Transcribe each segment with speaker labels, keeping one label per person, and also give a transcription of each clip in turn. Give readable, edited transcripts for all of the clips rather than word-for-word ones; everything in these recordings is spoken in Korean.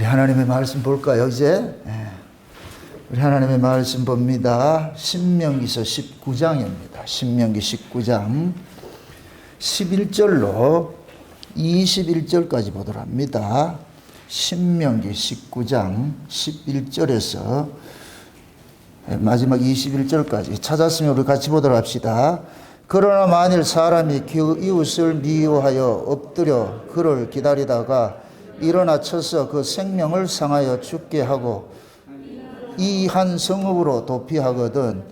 Speaker 1: 우리 하나님의 말씀 볼까요, 이제? 우리 하나님의 말씀 봅니다. 신명기서 19장입니다. 신명기 19장 11절로 21절까지 보도록 합니다. 신명기 19장 11절에서 마지막 21절까지 찾았으면 우리 같이 보도록 합시다. 그러나 만일 사람이 그 이웃을 미워하여 엎드려 그를 기다리다가 일어나 쳐서 그 생명을 상하여 죽게 하고 이 한 성읍으로 도피하거든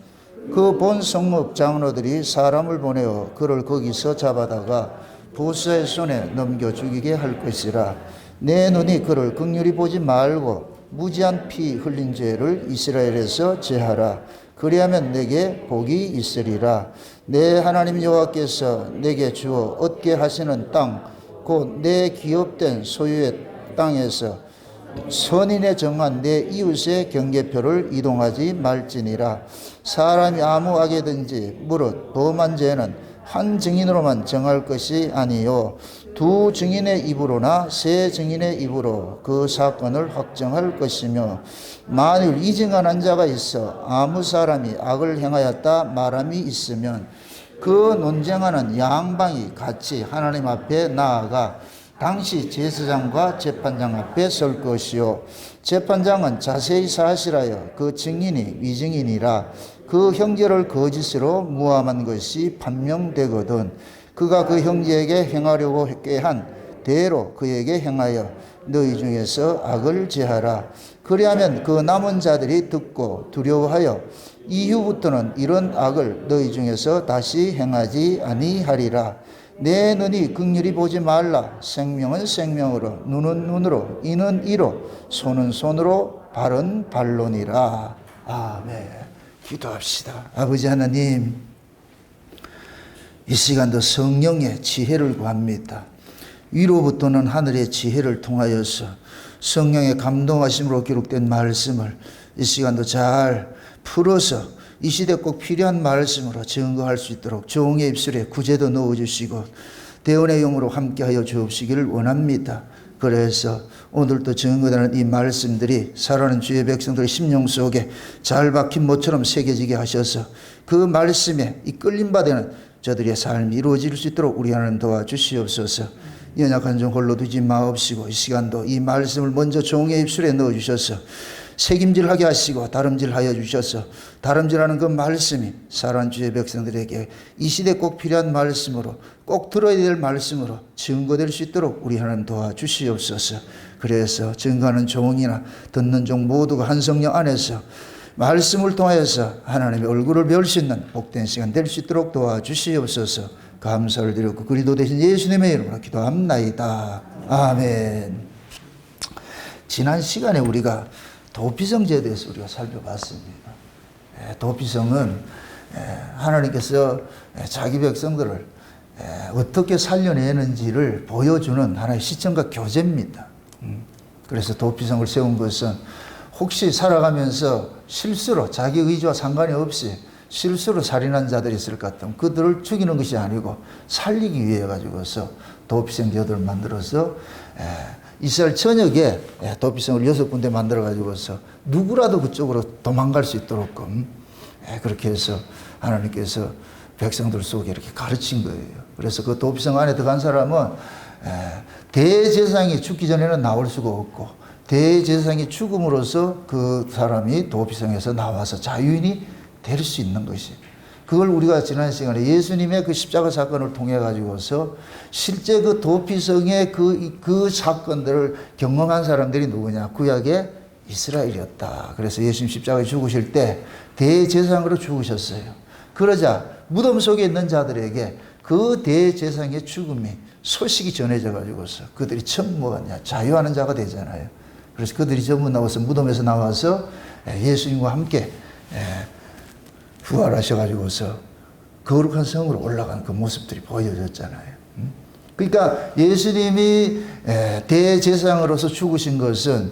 Speaker 1: 그 본 성읍 장로들이 사람을 보내어 그를 거기서 잡아다가 부사의 손에 넘겨 죽이게 할 것이라. 내 눈이 그를 긍휼히 보지 말고 무지한 피 흘린 죄를 이스라엘에서 제하라. 그리하면 내게 복이 있으리라. 내 하나님 여호와께서 내게 주어 얻게 하시는 땅 곧 내 기업된 소유의 땅에서 선인에 정한 내 이웃의 경계표를 이동하지 말지니라. 사람이 아무 악이든지 무릇 범한 죄는 한 증인으로만 정할 것이 아니요 두 증인의 입으로나 세 증인의 입으로 그 사건을 확정할 것이며, 만일 이증한 자가 있어 아무 사람이 악을 행하였다 말함이 있으면 그 논쟁하는 양방이 같이 하나님 앞에 나아가 당시 제사장과 재판장 앞에 설 것이요 재판장은 자세히 사실하여 그 증인이 위증인이라 그 형제를 거짓으로 무함한 것이 판명되거든 그가 그 형제에게 행하려고 했게 한 대로 그에게 행하여 너희 중에서 악을 제하라. 그리하면 그 남은 자들이 듣고 두려워하여 이후부터는 이런 악을 너희 중에서 다시 행하지 아니하리라. 내 눈이 긍휼히 보지 말라. 생명은 생명으로, 눈은 눈으로, 이는 이로, 손은 손으로, 발은 발로니라. 아멘. 기도합시다. 아버지 하나님, 이 시간도 성령의 지혜를 구합니다. 위로부터는 하늘의 지혜를 통하여서 성령의 감동하심으로 기록된 말씀을 이 시간도 잘 풀어서 이 시대 꼭 필요한 말씀으로 증거할 수 있도록 종의 입술에 구제도 넣어주시고 대언의 영으로 함께하여 주옵시기를 원합니다. 그래서 오늘도 증거되는 이 말씀들이 살아가는 주의 백성들의 심령 속에 잘 박힌 못처럼 새겨지게 하셔서 그 말씀에 이끌림 받는 저들의 삶이 이루어질 수 있도록 우리 하나님 도와주시옵소서. 연약한 종 홀로 두지 마옵시고 이 시간도 이 말씀을 먼저 종의 입술에 넣어주셔서 책임질하게 하시고 다름질하여 주셔서 다름질하는 그 말씀이 살아난 주의 백성들에게 이 시대 꼭 필요한 말씀으로 꼭 들어야 될 말씀으로 증거될 수 있도록 우리 하나님 도와주시옵소서. 그래서 증거하는 종이나 듣는 종 모두가 한 성령 안에서 말씀을 통하여서 하나님의 얼굴을 배울 수 있는 복된 시간 될 수 있도록 도와주시옵소서. 감사를 드렸고 그리스도 대신 예수님의 이름으로 기도합나이다. 아멘. 지난 시간에 우리가 도피성제에 대해서 우리가 살펴봤습니다. 도피성은 하나님께서 자기 백성들을 어떻게 살려내는지를 보여주는 하나의 시점과 교재입니다. 그래서 도피성을 세운 것은 혹시 살아가면서 실수로 자기 의지와 상관이 없이 실수로 살인한 자들이 있을 것 같으면 그들을 죽이는 것이 아니고 살리기 위해 가지고서 도피성제도를 만들어서 이스라엘 전역에 도피성을 6군데 만들어 가지고서 누구라도 그쪽으로 도망갈 수 있도록 그렇게 해서 하나님께서 백성들 속에 이렇게 가르친 거예요. 그래서 그 도피성 안에 들어간 사람은 대제사장이 죽기 전에는 나올 수가 없고 대제사장이 죽음으로써 그 사람이 도피성에서 나와서 자유인이 될 수 있는 것이. 그걸 우리가 지난 시간에 예수님의 그 십자가 사건을 통해 가지고서 실제 그 도피성의 그 사건들을 경험한 사람들이 누구냐? 구약의 이스라엘이었다. 그래서 예수님 십자가에 죽으실 때 대제사장으로 죽으셨어요. 그러자 무덤 속에 있는 자들에게 그 대제사장의 죽음이 소식이 전해져 가지고서 그들이 처음 뭐냐? 자유하는 자가 되잖아요. 그래서 그들이 전부 나와서 무덤에서 나와서 예수님과 함께 부활하셔가지고서 거룩한 성으로 올라간 그 모습들이 보여졌잖아요. 그러니까 예수님이 대제사장으로서 죽으신 것은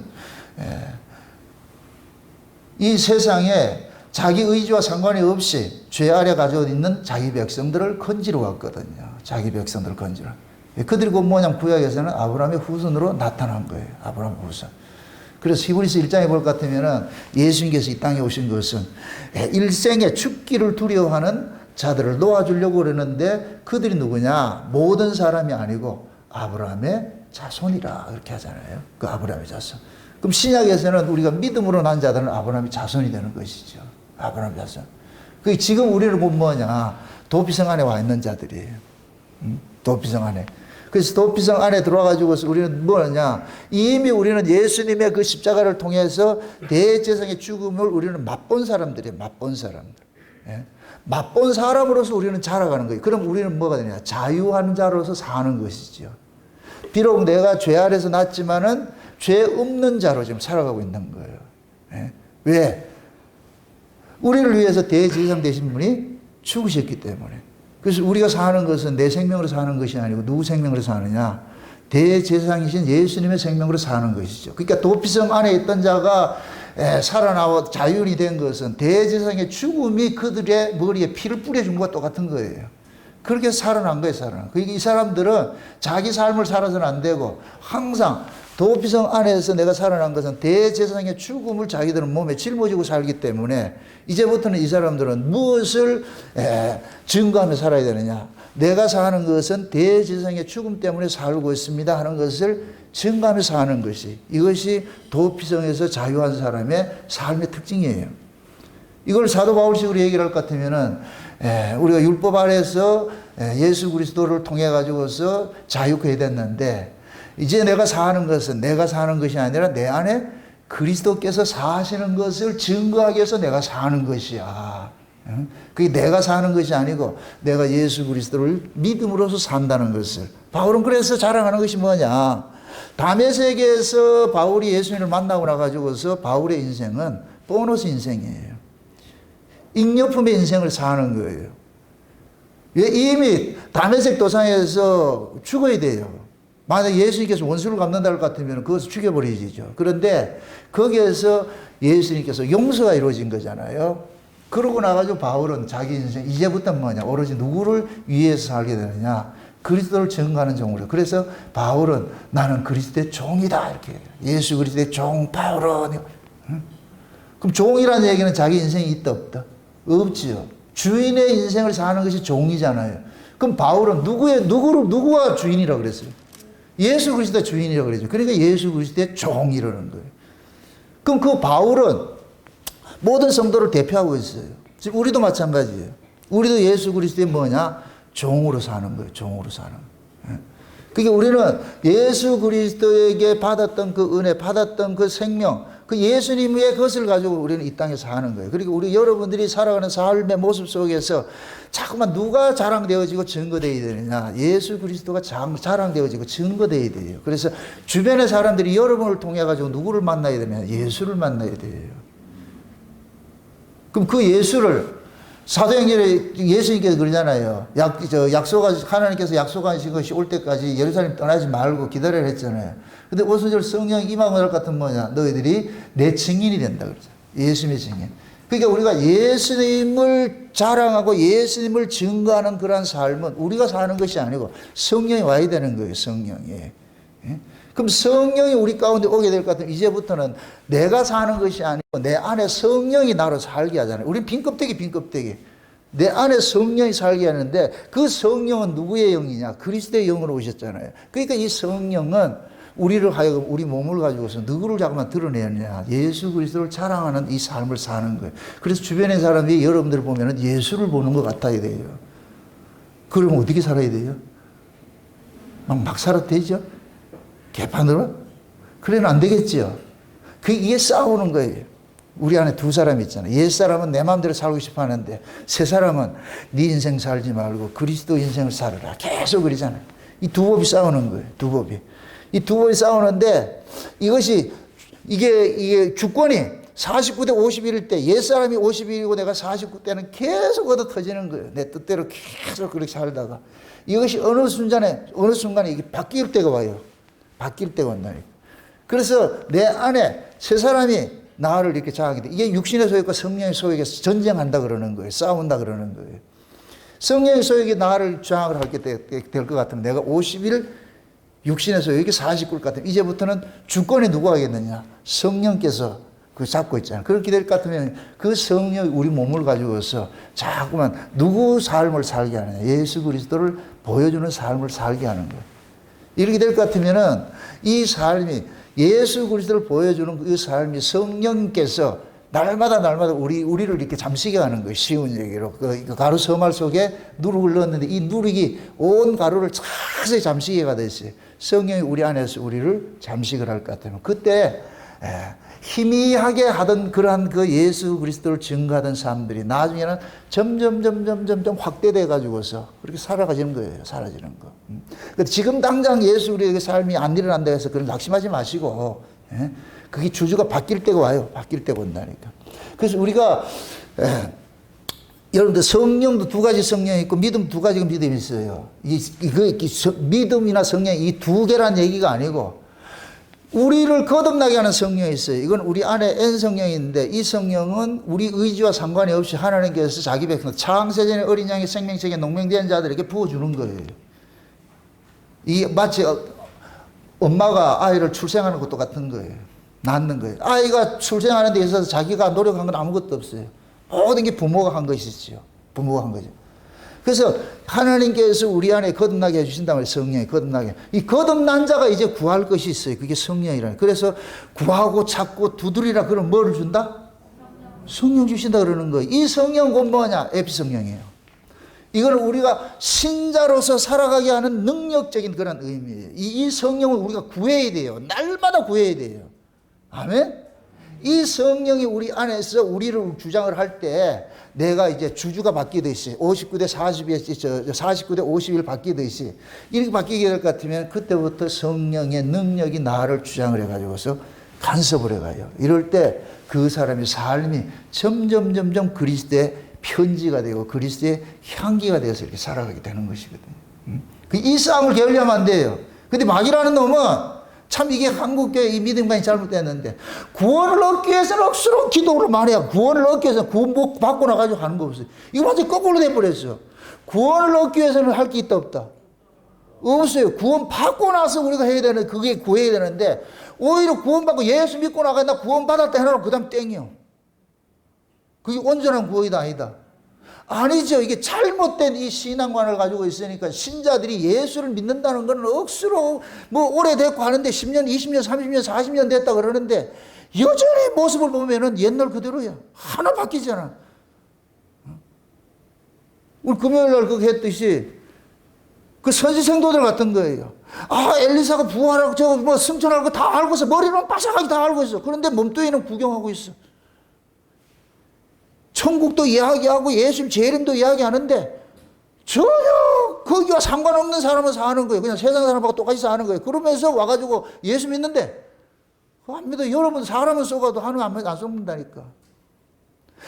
Speaker 1: 이 세상에 자기 의지와 상관이 없이 죄 아래 가지고 있는 자기 백성들을 건지러 왔거든요. 자기 백성들을 건지러. 그들이 곧 뭐냐면 구약에서는 아브라함의 후손으로 나타난 거예요. 아브라함의 후손. 그래서 히브리서 1장에 볼 것 같으면 예수님께서 이 땅에 오신 것은 일생에 죽기를 두려워하는 자들을 놓아주려고 그러는데 그들이 누구냐? 모든 사람이 아니고 아브라함의 자손이라 그렇게 하잖아요. 그 아브라함의 자손. 그럼 신약에서는 우리가 믿음으로 난 자들은 아브라함의 자손이 되는 것이죠. 아브라함의 자손. 그 지금 우리는 뭐냐? 도피성 안에 와 있는 자들이에요. 도피성 안에. 그래서 도피성 안에 들어와가지고서 우리는 뭐냐? 이미 우리는 예수님의 그 십자가를 통해서 대제사장의 죽음을 우리는 맛본 사람들이에요. 맛본 사람들. 예? 맛본 사람으로서 우리는 자라가는 거예요. 그럼 우리는 뭐가 되냐? 자유한 자로서 사는 것이죠. 비록 내가 죄 아래서 났지만은 죄 없는 자로 지금 살아가고 있는 거예요. 예? 왜? 우리를 위해서 대제사장 되신 분이 죽으셨기 때문에. 그래서 우리가 사는 것은 내 생명으로 사는 것이 아니고 누구 생명으로 사느냐? 대제사장이신 예수님의 생명으로 사는 것이죠. 그러니까 도피성 안에 있던 자가 살아나와 자유인이 된 것은 대제사장의 죽음이 그들의 머리에 피를 뿌려준 것과 똑같은 거예요. 그렇게 살아난 거예요, 살아난. 그러니까 이 사람들은 자기 삶을 살아서는 안 되고 항상 도피성 안에서 내가 살아난 것은 대제사장의 죽음을 자기들은 몸에 짊어지고 살기 때문에 이제부터는 이 사람들은 무엇을 증거하며 살아야 되느냐. 내가 사는 것은 대제사장의 죽음 때문에 살고 있습니다 하는 것을 증거하며 사는 것이, 이것이 도피성에서 자유한 사람의 삶의 특징이에요. 이걸 사도 바울식으로 얘기를 할 것 같으면은 우리가 율법 아래서 예수 그리스도를 통해 가지고서 자유케 됐는데 이제 내가 사는 것은 내가 사는 것이 아니라 내 안에 그리스도께서 사시는 것을 증거하기 위해서 내가 사는 것이야. 그게 내가 사는 것이 아니고 내가 예수 그리스도를 믿음으로써 산다는 것을. 바울은 그래서 자랑하는 것이 뭐냐? 다메섹에서 바울이 예수님을 만나고 나가지고서 바울의 인생은 보너스 인생이에요. 잉여품의 인생을 사는 거예요. 이미 다메섹 도상에서 죽어야 돼요. 만약 예수님께서 원수를 갚는다 할 것 같으면 그것을 죽여버리죠. 그런데 거기에서 예수님께서 용서가 이루어진 거잖아요. 그러고 나가지고 바울은 자기 인생 이제부터 뭐냐? 오로지 누구를 위해서 살게 되느냐? 그리스도를 증거하는 종으로. 그래서 바울은 나는 그리스도의 종이다 이렇게 해요. 예수 그리스도의 종 바울은. 그럼 종이라는 얘기는 자기 인생이 있다 없다? 없지요. 주인의 인생을 사는 것이 종이잖아요. 그럼 바울은 누구가 주인이라고 그랬어요? 예수 그리스도 주인이라고 그러죠. 그러니까 예수 그리스도의 종이라는 거예요. 그럼 그 바울은 모든 성도를 대표하고 있어요. 지금 우리도 마찬가지예요. 우리도 예수 그리스도의 뭐냐? 종으로 사는 거예요. 종으로 사는 거예요. 그러니까 우리는 예수 그리스도에게 받았던 그 은혜, 받았던 그 생명, 그 예수님의 것을 가지고 우리는 이 땅에 사는 거예요. 그리고 우리 여러분들이 살아가는 삶의 모습 속에서 자꾸만 누가 자랑되어지고 증거되어야 되느냐. 예수 그리스도가 자랑되어지고 증거되어야 돼요. 그래서 주변의 사람들이 여러분을 통해 가지고 누구를 만나야 되냐. 예수를 만나야 돼요. 그럼 그 예수를 사도행전에 예수님께서 그러잖아요. 하나님께서 약속하신 것이 올 때까지 예루살렘 떠나지 말고 기다려야 했잖아요. 근데 오순절 성령 임하고 날 같은 뭐냐? 너희들이 내 증인이 된다 그러죠. 예수님의 증인. 그러니까 우리가 예수님을 자랑하고 예수님을 증거하는 그러한 삶은 우리가 사는 것이 아니고 성령이 와야 되는 거예요. 성령이. 예? 그럼 성령이 우리 가운데 오게 될 것 같으면 이제부터는 내가 사는 것이 아니고 내 안에 성령이 나로 살게 하잖아요. 우리는 빈 껍데기. 내 안에 성령이 살게 하는데 그 성령은 누구의 영이냐? 그리스도의 영으로 오셨잖아요. 그러니까 이 성령은 우리를 하여금 우리 몸을 가지고서 누구를 자꾸만 드러내느냐. 예수 그리스도를 자랑하는 이 삶을 사는 거예요. 그래서 주변의 사람들이 여러분들을 보면 예수를 보는 것 같아야 돼요. 그러면 어떻게 살아야 돼요? 막 살아도 되죠? 개판으로? 그래는 안 되겠지요. 이게 싸우는 거예요. 우리 안에 두 사람이 있잖아요. 옛 사람은 내 마음대로 살고 싶어 하는데 새 사람은 네 인생 살지 말고 그리스도 인생을 살아라. 계속 그러잖아요. 이 두 법이 싸우는 거예요. 두 법이. 이 두 법이 싸우는데 이게 주권이 49대 51일 때 옛사람이 51이고 내가 49대는 계속 얻어 터지는 거예요. 내 뜻대로 계속 그렇게 살다가 이것이 어느 순간에 이게 바뀔 때가 와요. 바뀔 때가 온다니까. 그래서 내 안에 새 사람이 나를 이렇게 장하게 돼. 이게 육신의 소욕과 성령의 소욕에서 전쟁한다 그러는 거예요. 싸운다 그러는 거예요. 성령의 소욕이 나를 주장을 하게 될 것 같으면 내가 50일 육신의 소욕이 49일 같으면 이제부터는 주권이 누가 하겠느냐? 성령께서 그 잡고 있잖아요. 그렇게 될 것 같으면 그 성령이 우리 몸을 가지고서 자꾸만 누구 삶을 살게 하느냐? 예수 그리스도를 보여주는 삶을 살게 하는 거예요. 이렇게 될 것 같으면은 이 삶이 예수 그리스도를 보여주는 그 삶이 성령께서 날마다 우리를 이렇게 잠시게 하는 거예요. 쉬운 얘기로. 그 가루 서말 속에 누룩을 넣었는데 이 누룩이 온 가루를 자세히 잠시게가 됐어요. 성령이 우리 안에서 우리를 잠식을 할 것 같으면 그때 희미하게 하던 그러한 그 예수 그리스도를 증거하던 사람들이 나중에는 점점 확대돼 가지고서 그렇게 살아가지는 거예요. 사라지는 거. 지금 당장 예수 우리에게 삶이 안 일어난다 해서 그걸 낙심하지 마시고 그게 주주가 바뀔 때가 와요. 바뀔 때가 온다니까. 그래서 우리가 여러분들 성령도 두 가지 성령이 있고 믿음 두 가지 믿음이 있어요. 믿음이나 성령 이 두 개란 얘기가 아니고 우리를 거듭나게 하는 성령이 있어요. 이건 우리 안에 N 성령이 있는데 이 성령은 우리 의지와 상관이 없이 하나님께서 자기 백성 창세전에 어린 양의 생명책에 농명된 자들에게 부어주는 거예요. 이 마치 엄마가 아이를 출생하는 것도 같은 거예요. 낳는 거예요. 아이가 출생하는 데 있어서 자기가 노력한 건 아무것도 없어요. 모든 게 부모가 한 것이지요. 부모가 한 거죠. 그래서 하나님께서 우리 안에 거듭나게 해주신다면 성령이 거듭나게. 이 거듭난 자가 이제 구할 것이 있어요. 그게 성령이라는. 그래서 구하고 찾고 두드리라 그러면 뭐를 준다? 성령 주신다 그러는 거예요. 이 성령 곧 뭐냐? 에피성령이에요. 이거는 우리가 신자로서 살아가게 하는 능력적인 그런 의미예요. 이 성령을 우리가 구해야 돼요. 날마다 구해야 돼요. 아멘? 이 성령이 우리 안에서 우리를 주장을 할 때 내가 이제 주주가 바뀌듯이 59대 49대 51 바뀌듯이 이렇게 바뀌게 될 것 같으면 그때부터 성령의 능력이 나를 주장을 해가지고서 간섭을 해가요. 이럴 때 그 사람의 삶이 점점 그리스도의 편지가 되고 그리스도의 향기가 되어서 이렇게 살아가게 되는 것이거든요. 이 싸움을 게을리하면 안 돼요. 근데 마귀라는 놈은 참 이게 한국교회 이 믿음관이 잘못됐는데 구원을 얻기 위해서는 억수로 기도를 많이 해요. 구원을 얻기 위해서는 구원 받고 나가지고 하는 거 없어요. 이거 완전히 거꾸로 돼버렸어요. 구원을 얻기 위해서는 할 게 있다 없다? 없어요. 구원 받고 나서 우리가 해야 되는 그게 구해야 되는데 오히려 구원받고 예수 믿고 나가 나 구원 받았다 해놓고 그 다음 땡이요. 그게 온전한 구원이다 아니다? 아니죠. 이게 잘못된 이 신앙관을 가지고 있으니까 신자들이 예수를 믿는다는 건 억수로 뭐 오래됐고 하는데 10년, 20년, 30년, 40년 됐다 그러는데 여전히 모습을 보면은 옛날 그대로야. 하나 바뀌잖아. 우리 금요일 날 그거 했듯이 그 선지생도들 같은 거예요. 아, 엘리사가 부활하고 저거 뭐 승천할 거 다 알고서 머리로는 바삭하게 다 알고 있어. 그런데 몸뚱이는 구경하고 있어. 천국도 이야기하고 예수님 재림도 이야기하는데 전혀 거기와 상관없는 사람은 사는 거예요. 그냥 세상 사람하고 똑같이 사는 거예요. 그러면서 와가지고 예수 믿는데 안 믿어. 여러분 사람은 쏘가도 하나님 안 쏘는다니까.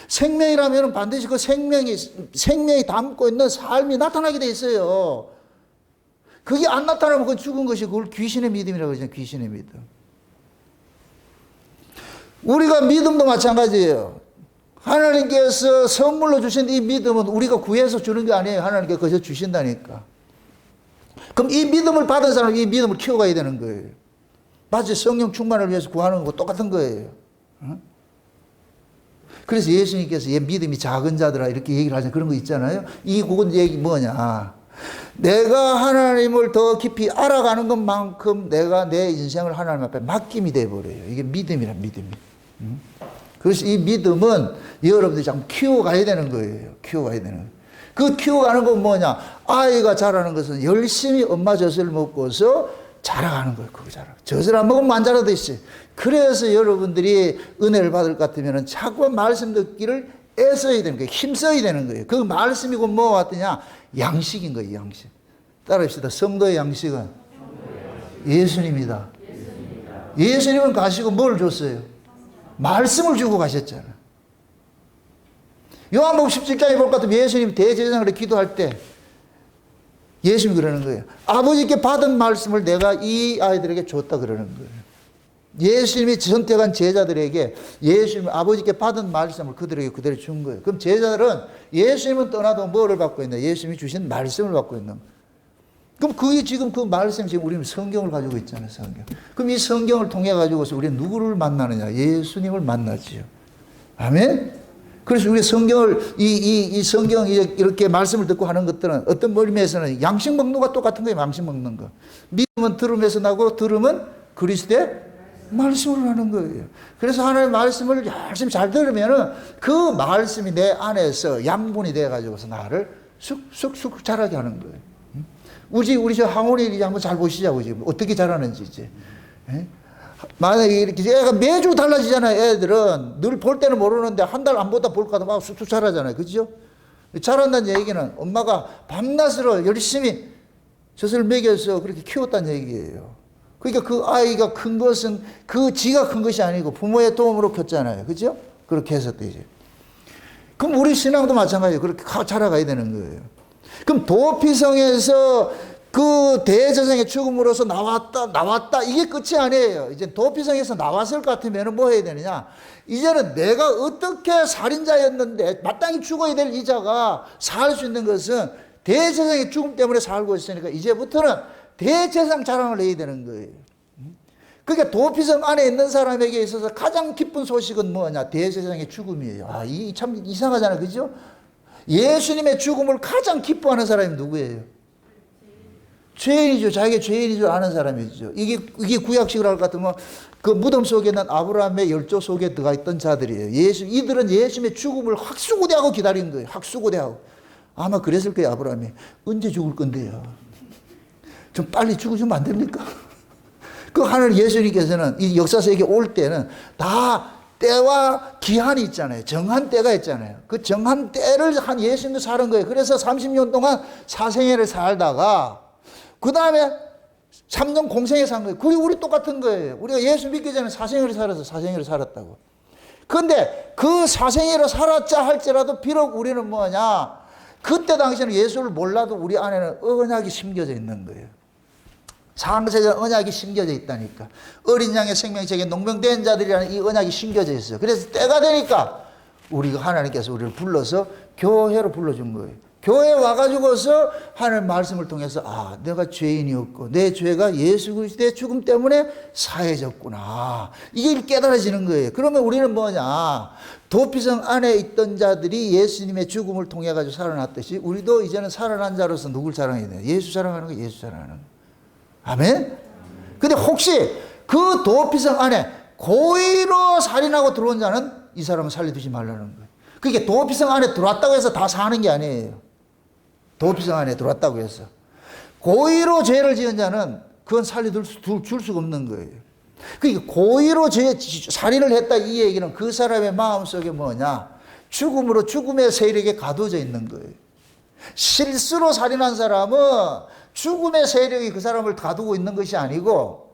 Speaker 1: 생명이라면 반드시 그 생명이 담고 있는 삶이 나타나게 돼 있어요. 그게 안 나타나면 그건 죽은 것이 그걸 귀신의 믿음이라고 그러잖아요. 귀신의 믿음. 우리가 믿음도 마찬가지예요. 하나님께서 선물로 주신 이 믿음은 우리가 구해서 주는 게 아니에요. 하나님께서 그저 주신다니까. 그럼 이 믿음을 받은 사람은 이 믿음을 키워가야 되는 거예요. 마치 성령 충만을 위해서 구하는 거 똑같은 거예요. 그래서 예수님께서 얘 믿음이 작은 자들아 이렇게 얘기를 하잖아요. 그런 거 있잖아요. 이 그건 얘기 뭐냐. 내가 하나님을 더 깊이 알아가는 것만큼 내가 내 인생을 하나님 앞에 맡김이 돼버려요. 이게 믿음이란 믿음이. 그래서 이 믿음은 여러분들이 자꾸 키워가야 되는 거예요. 키워가야 되는 거예요. 그 키워가는 건 뭐냐. 아이가 자라는 것은 열심히 엄마 젖을 먹고서 자라가는 거예요. 그거 자라. 젖을 안 먹으면 안 자라듯이. 그래서 여러분들이 은혜를 받을 것 같으면 자꾸 말씀 듣기를 애써야 되는 거예요. 힘써야 되는 거예요. 그 말씀이고 뭐가 왔더냐. 양식인 거예요. 양식. 따라합시다. 성도의 양식은 예수님이다. 예수님은 가시고 뭘 줬어요? 말씀을 주고 가셨잖아. 요한복음 17장에 볼 것 같으면 예수님이 대제사장으로 기도할 때 예수님이 그러는 거예요. 아버지께 받은 말씀을 내가 이 아이들에게 줬다 그러는 거예요. 예수님이 선택한 제자들에게 예수님 아버지께 받은 말씀을 그들에게 그대로 준 거예요. 그럼 제자들은 예수님은 떠나도 뭐를 받고 있나? 예수님이 주신 말씀을 받고 있는 거예요. 그럼 그게 지금 그 말씀, 지금 우리는 성경을 가지고 있잖아요, 성경. 그럼 이 성경을 통해 가지고서 우리는 누구를 만나느냐? 예수님을 만나지요. 아멘? 그래서 우리 성경을, 이 성경 이렇게 말씀을 듣고 하는 것들은 어떤 의미에서는 양식 먹는 것과 똑같은 거예요, 양식 먹는 거. 믿음은 들음에서 나고 들음은 그리스도의 말씀을 하는 거예요. 그래서 하나님의 말씀을 열심히 잘 들으면은 그 말씀이 내 안에서 양분이 돼가지고서 나를 쑥쑥쑥 자라게 하는 거예요. 우리 저 항원이 이제 한번 잘 보시자고, 지금. 어떻게 자라는지, 이제. 만약에 이렇게 애가 매주 달라지잖아요, 애들은. 늘 볼 때는 모르는데 한 달 안 보다 볼까도 막 쑥쑥 자라잖아요. 그죠? 자란다는 얘기는 엄마가 밤낮으로 열심히 젖을 먹여서 그렇게 키웠다는 얘기예요. 그러니까 그 아이가 큰 것은 지가 큰 것이 아니고 부모의 도움으로 컸잖아요. 그죠? 그렇게 해서 또 이제. 그럼 우리 신앙도 마찬가지예요. 그렇게 자라가야 되는 거예요. 그럼 도피성에서 그 대제사장의 죽음으로서 나왔다. 이게 끝이 아니에요. 이제 도피성에서 나왔을 것 같으면 뭐 해야 되느냐? 이제는 내가 어떻게 살인자였는데 마땅히 죽어야 될 이자가 살 수 있는 것은 대제사장의 죽음 때문에 살고 있으니까 이제부터는 대제사장 자랑을 해야 되는 거예요. 그러니까 도피성 안에 있는 사람에게 있어서 가장 기쁜 소식은 뭐냐? 대제사장의 죽음이에요. 아, 이 참 이상하잖아요. 그죠? 예수님의 죽음을 가장 기뻐하는 사람이 누구예요? 죄인이죠. 자기가 죄인인 줄 아는 사람이죠. 이게 구약식으로 할 것 같으면 그 무덤 속에는 아브라함의 열조 속에 들어가 있던 자들이에요. 이들은 예수님의 죽음을 학수고대하고 기다린 거예요. 학수고대하고. 아마 그랬을 거예요, 아브라함이. 언제 죽을 건데요? 좀 빨리 죽으시면 안 됩니까? 그 하늘 예수님께서는 이 역사서에게 올 때는 다 때와 기한이 있잖아요. 정한 때가 있잖아요. 그 정한 때를 한 예수님도 사는 거예요. 그래서 30년 동안 사생애를 살다가 그 다음에 3년 공생에 산 거예요. 그게 우리 똑같은 거예요. 우리가 예수 믿기 전에 사생애를 살았다고. 그런데 그 사생애로 살았자 할지라도 비록 우리는 뭐냐? 그때 당시에는 예수를 몰라도 우리 안에는 언약이 심겨져 있는 거예요. 창세전 언약이 심겨져 있다니까. 어린 양의 생명책에 농병된 자들이라는 이 언약이 심겨져 있어요. 그래서 때가 되니까 우리가 하나님께서 우리를 불러서 교회로 불러준 거예요. 교회에 와가지고서 하나님 말씀을 통해서 아, 내가 죄인이었고 내 죄가 예수 그리스도의 죽음 때문에 사해졌구나. 이게 깨달아지는 거예요. 그러면 우리는 뭐냐? 도피성 안에 있던 자들이 예수님의 죽음을 통해 가지고 살아났듯이 우리도 이제는 살아난 자로서 누굴 자랑해야 돼요? 예수 자랑하는 거예요. 예수 자랑하는 거예요. 아멘? 근데 혹시 그 도피성 안에 고의로 살인하고 들어온 자는 이 사람은 살려두지 말라는 거예요. 그게 도피성 안에 들어왔다고 해서 다 사는 게 아니에요. 도피성 안에 들어왔다고 해서. 고의로 죄를 지은 자는 그건 살려줄 수가 없는 거예요. 그러니까 고의로 살인을 했다 이 얘기는 그 사람의 마음속에 뭐냐? 죽음의 세력에 가둬져 있는 거예요. 실수로 살인한 사람은 죽음의 세력이 그 사람을 가두고 있는 것이 아니고,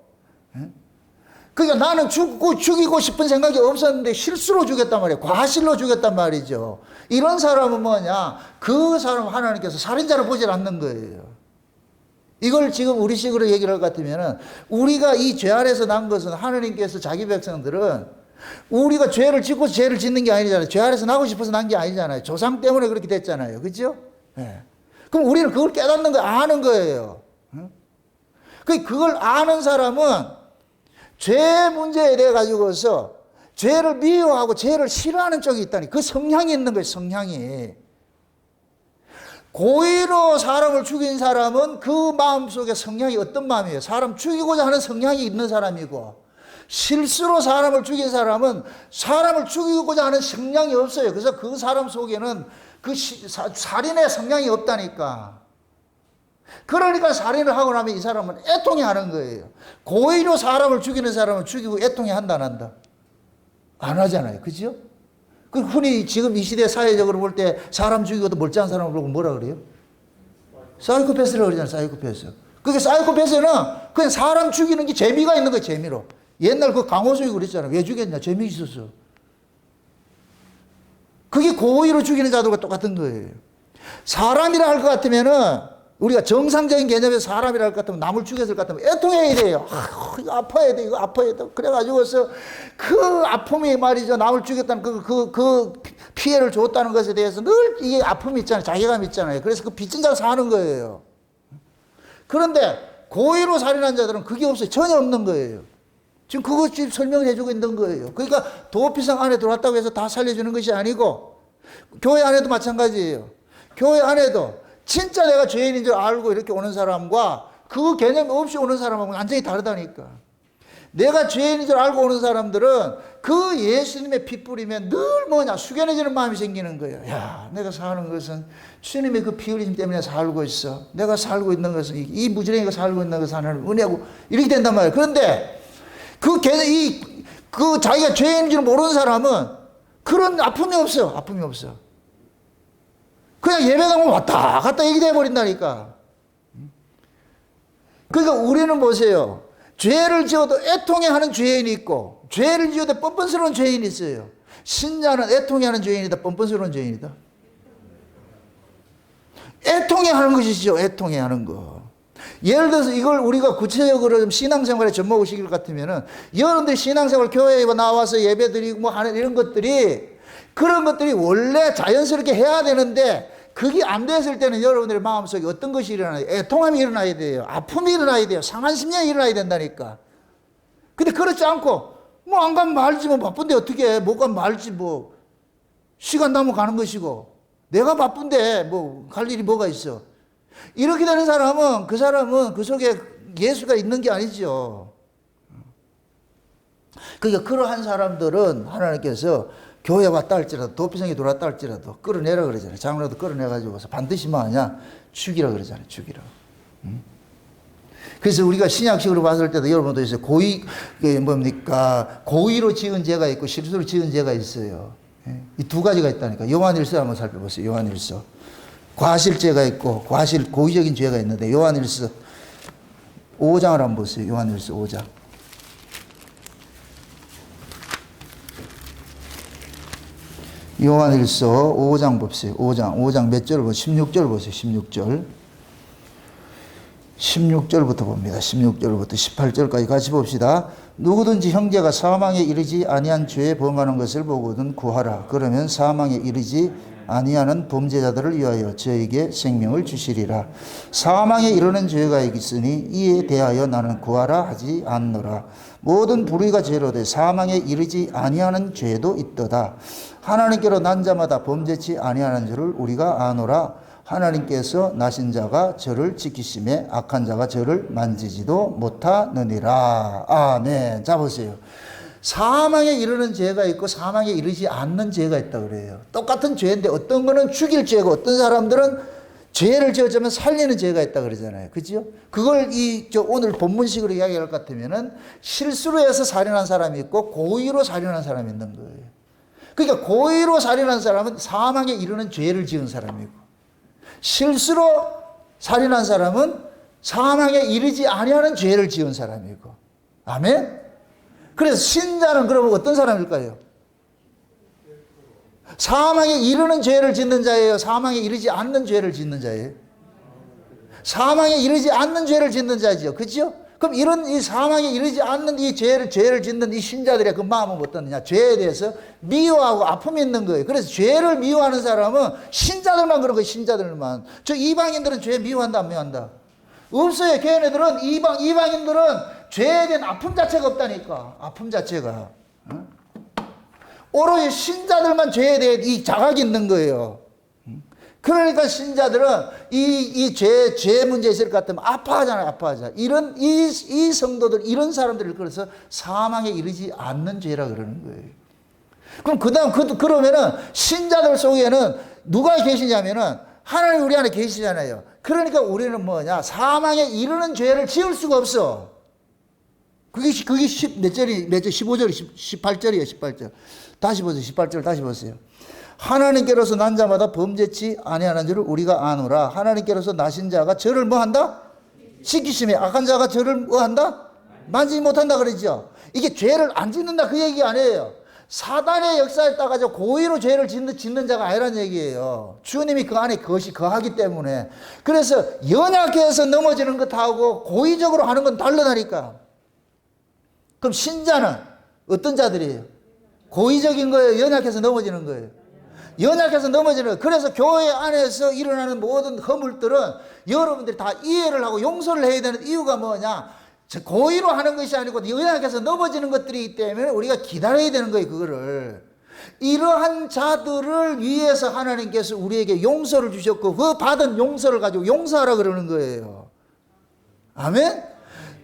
Speaker 1: 그러니까 나는 죽이고 싶은 생각이 없었는데 실수로 죽였단 말이에요. 과실로 죽였단 말이죠. 이런 사람은 뭐냐? 그 사람 하나님께서 살인자로 보질 않는 거예요. 이걸 지금 우리식으로 얘기를 할 것 같으면은 우리가 이 죄 아래서 난 것은 하나님께서 자기 백성들은 우리가 죄를 짓고 죄를 짓는 게 아니잖아요. 죄 아래서 나고 싶어서 난 게 아니잖아요. 조상 때문에 그렇게 됐잖아요. 그죠? 네. 그럼 우리는 그걸 깨닫는 거 아는 거예요. 그걸 아는 사람은 죄 문제에 대해 가지고서 죄를 미워하고 죄를 싫어하는 쪽이 있다니. 그 성향이 있는 거예요. 성향이. 고의로 사람을 죽인 사람은 그 마음속에 성향이 어떤 마음이에요? 사람 죽이고자 하는 성향이 있는 사람이고, 실수로 사람을 죽인 사람은 사람을 죽이고자 하는 성향이 없어요. 그래서 그 사람 속에는 그 살인의 성향이 없다니까. 그러니까 살인을 하고 나면 이 사람은 애통해 하는 거예요. 고의로 사람을 죽이는 사람은 죽이고 애통해 한다 안 한다? 안 하잖아요. 그죠? 그 흔히 지금 이 시대 사회적으로 볼 때 사람 죽이고도 멀쩡한 사람을 보고 뭐라 그래요? 사이코패스라고 그러잖아요. 사이코패스. 그게 사이코패스는 그냥 사람 죽이는 게 재미가 있는 거예요. 재미로. 옛날 그 강호석이 그랬잖아요. 왜 죽였냐? 재미 있었어. 그게 고의로 죽이는 자들과 똑같은 거예요. 사람이라 할 것 같으면은 우리가 정상적인 개념의 사람이랄 것 같으면 남을 죽였을 것 같으면 애통해야 돼요. 이거 아파야 돼. 이거 아파야 돼. 그래가지고서 그 아픔이 말이죠. 남을 죽였다는 그 피해를 줬다는 것에 대해서 늘 이게 아픔이 있잖아요. 자괴감이 있잖아요. 그래서 그 빚진 자가 사는 거예요. 그런데 고의로 살인한 자들은 그게 없어요. 전혀 없는 거예요. 지금 그것 지금 설명을 해주고 있는 거예요. 그러니까 도피성 안에 들어왔다고 해서 다 살려주는 것이 아니고 교회 안에도 마찬가지예요. 교회 안에도 진짜 내가 죄인인 줄 알고 이렇게 오는 사람과 그 개념 없이 오는 사람하고는 완전히 다르다니까. 내가 죄인인 줄 알고 오는 사람들은 그 예수님의 피 뿌리면 늘 뭐냐 숙연해지는 마음이 생기는 거예요. 야, 내가 사는 것은 주님의 그 피 흘림 때문에 살고 있어. 내가 살고 있는 것은 이 무지랭이가 살고 있는 것은 하나님 은혜고 이렇게 된단 말이에요. 그런데 그 자기가 죄인인 줄 모르는 사람은 그런 아픔이 없어요. 아픔이 없어. 그냥 예배당만 왔다 갔다 얘기돼 버린다니까. 그러니까 우리는 보세요. 죄를 지어도 애통해하는 죄인이 있고 죄를 지어도 뻔뻔스러운 죄인이 있어요. 신자는 애통해하는 죄인이다. 뻔뻔스러운 죄인이다. 애통해하는 것이죠. 애통해하는 거. 예를 들어서 이걸 우리가 구체적으로 좀 신앙생활에 접목하시길 같으면은 여러분들 신앙생활 교회에 나와서 예배드리고 뭐 하는 이런 것들이 그런 것들이 원래 자연스럽게 해야 되는데 그게 안 됐을 때는 여러분들의 마음속에 어떤 것이 일어나요? 애통함이 일어나야 돼요. 아픔이 일어나야 돼요. 상한 심령이 일어나야 된다니까. 근데 그렇지 않고 뭐 안 가면 말지 뭐 바쁜데 어떻게 해. 못 가면 말지 뭐 시간 나면 가는 것이고 내가 바쁜데 뭐 갈 일이 뭐가 있어. 이렇게 되는 사람은 그 속에 예수가 있는 게 아니죠. 그러니까 그러한 사람들은 하나님께서 교회 왔다 할지라도 도피성에 들어왔다 할지라도 끌어내라 그러잖아요. 장로도 끌어내가지고서 반드시 뭐 하냐 죽이라 그러잖아요. 죽이라. 그래서 우리가 신약식으로 봤을 때도 여러분도 있어요. 고의로 지은 죄가 있고 실수로 지은 죄가 있어요. 이 두 가지가 있다니까. 요한일서 한번 살펴보세요. 요한일서. 과실죄가 있고 고의적인 죄가 있는데 요한일서 5장을 한번 보세요. 요한일서 5장. 요한일서 5장 봅시다. 5장 몇 절 보세요. 16절 보세요. 16절부터 봅니다. 16절부터 18절까지 같이 봅시다. 누구든지 형제가 사망에 이르지 아니한 죄에 범하는 것을 보거든 구하라. 그러면 사망에 이르지 아니하는 범죄자들을 위하여 저에게 생명을 주시리라. 사망에 이르는 죄가 있으니 이에 대하여 나는 구하라 하지 않노라. 모든 불의가 죄로 돼 사망에 이르지 아니하는 죄도 있도다. 하나님께로 난 자마다 범죄치 아니하는 줄을 우리가 아노라. 하나님께서 나신 자가 저를 지키심에 악한 자가 저를 만지지도 못하느니라. 아멘. 자 보세요. 사망에 이르는 죄가 있고 사망에 이르지 않는 죄가 있다 그래요. 똑같은 죄인데 어떤 거는 죽일 죄고 어떤 사람들은 죄를 지었자면 살리는 죄가 있다 그러잖아요. 그죠? 그걸 오늘 본문식으로 이야기할 것 같으면은 실수로 해서 살인한 사람이 있고 고의로 살인한 사람이 있는 거예요. 그러니까 고의로 살인한 사람은 사망에 이르는 죄를 지은 사람이고 실수로 살인한 사람은 사망에 이르지 아니하는 죄를 지은 사람이고. 아멘? 그래서 신자는 그러면 어떤 사람일까요? 사망에 이르는 죄를 짓는 자예요? 사망에 이르지 않는 죄를 짓는 자예요? 사망에 이르지 않는 죄를 짓는 자죠. 그죠? 그럼 이런 이 사망에 이르지 않는 이 죄를 짓는 이 신자들의 그 마음은 어떠느냐? 죄에 대해서 미워하고 아픔이 있는 거예요. 그래서 죄를 미워하는 사람은 신자들만 그런 거예요. 신자들만. 저 이방인들은 죄 미워한다 안 미워한다? 없어요. 걔네들은 이방인들은 죄에 대한 아픔 자체가 없다니까. 아픔 자체가. 오로지 신자들만 죄에 대해 이 자각이 있는 거예요. 그러니까 신자들은 죄 문제 있을 것 같으면 아파하잖아요. 아파하잖아요. 이 성도들, 이런 사람들을 그래서 사망에 이르지 않는 죄라 그러는 거예요. 그럼 그러면은 신자들 속에는 누가 계시냐면은 하나님 우리 안에 계시잖아요. 그러니까 우리는 뭐냐? 사망에 이르는 죄를 지을 수가 없어. 그게 몇 절, 15절, 18절이에요, 18절. 다시 보세요, 18절 다시 보세요. 하나님께로서 난 자마다 범죄치 아니하는 줄을 우리가 아노라. 하나님께로서 나신 자가 저를 뭐 한다? 지키심에 악한 자가 저를 뭐 한다? 만지지 못한다 그러죠. 이게 죄를 안 짓는다 그 얘기 아니에요. 사단의 역사에 따라서 고의로 죄를 짓는 자가 아니란 얘기예요. 주님이 그 안에 그것이 거하기 때문에. 그래서 연약해서 넘어지는 것하고 고의적으로 하는 건 다르다니까. 그럼 신자는 어떤 자들이에요? 고의적인 거예요? 연약해서 넘어지는 거예요? 연약해서 넘어지는 거예요. 그래서 교회 안에서 일어나는 모든 허물들은 여러분들이 다 이해를 하고 용서를 해야 되는 이유가 뭐냐? 고의로 하는 것이 아니고 연약해서 넘어지는 것들이기 때문에 우리가 기다려야 되는 거예요. 그거를. 이러한 자들을 위해서 하나님께서 우리에게 용서를 주셨고 그 받은 용서를 가지고 용서하라 그러는 거예요. 아멘?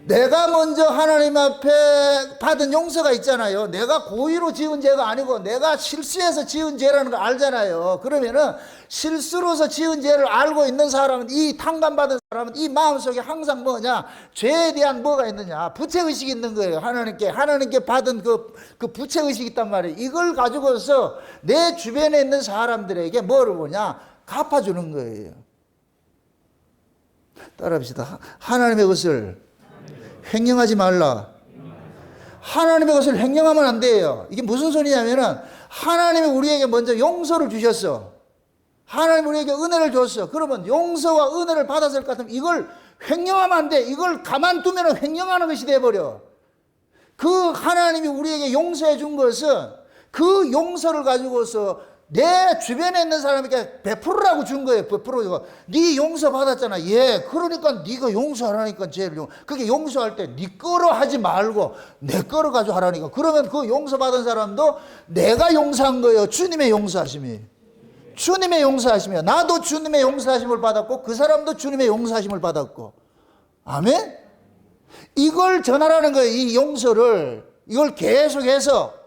Speaker 1: 내가 먼저 하나님 앞에 받은 용서가 있잖아요. 내가 고의로 지은 죄가 아니고 내가 실수해서 지은 죄라는 걸 알잖아요. 그러면은 실수로서 지은 죄를 알고 있는 사람은, 이 탕감받은 사람은 이 마음속에 항상 뭐냐? 죄에 대한 뭐가 있느냐? 부채의식이 있는 거예요. 하나님께 받은 그 부채의식이 있단 말이에요. 이걸 가지고서 내 주변에 있는 사람들에게 뭐를 보냐? 갚아주는 거예요. 따라합시다. 하나님의 것을 횡령하지 말라. 하나님의 것을 횡령하면 안 돼요. 이게 무슨 소리냐면은 하나님이 우리에게 먼저 용서를 주셨어. 하나님이 우리에게 은혜를 줬어. 그러면 용서와 은혜를 받았을 것 같으면 이걸 횡령하면 안 돼. 이걸 가만두면 횡령하는 것이 돼버려. 그 하나님이 우리에게 용서해 준 것은 그 용서를 가지고서 내 주변에 있는 사람에게 베풀으라고 준 거예요. 베풀어. 네 용서 받았잖아. 예. 그러니까 네가 용서하라니까 죄를. 그게 용서할 때 네 거로 하지 말고 내 거로 가지고 하라니까. 그러면 그 용서 받은 사람도 내가 용서한 거예요. 주님의 용서하심이. 주님의 용서하심이야. 나도 주님의 용서하심을 받았고 그 사람도 주님의 용서하심을 받았고. 아멘? 이걸 전하라는 거예요. 이 용서를. 이걸 계속해서.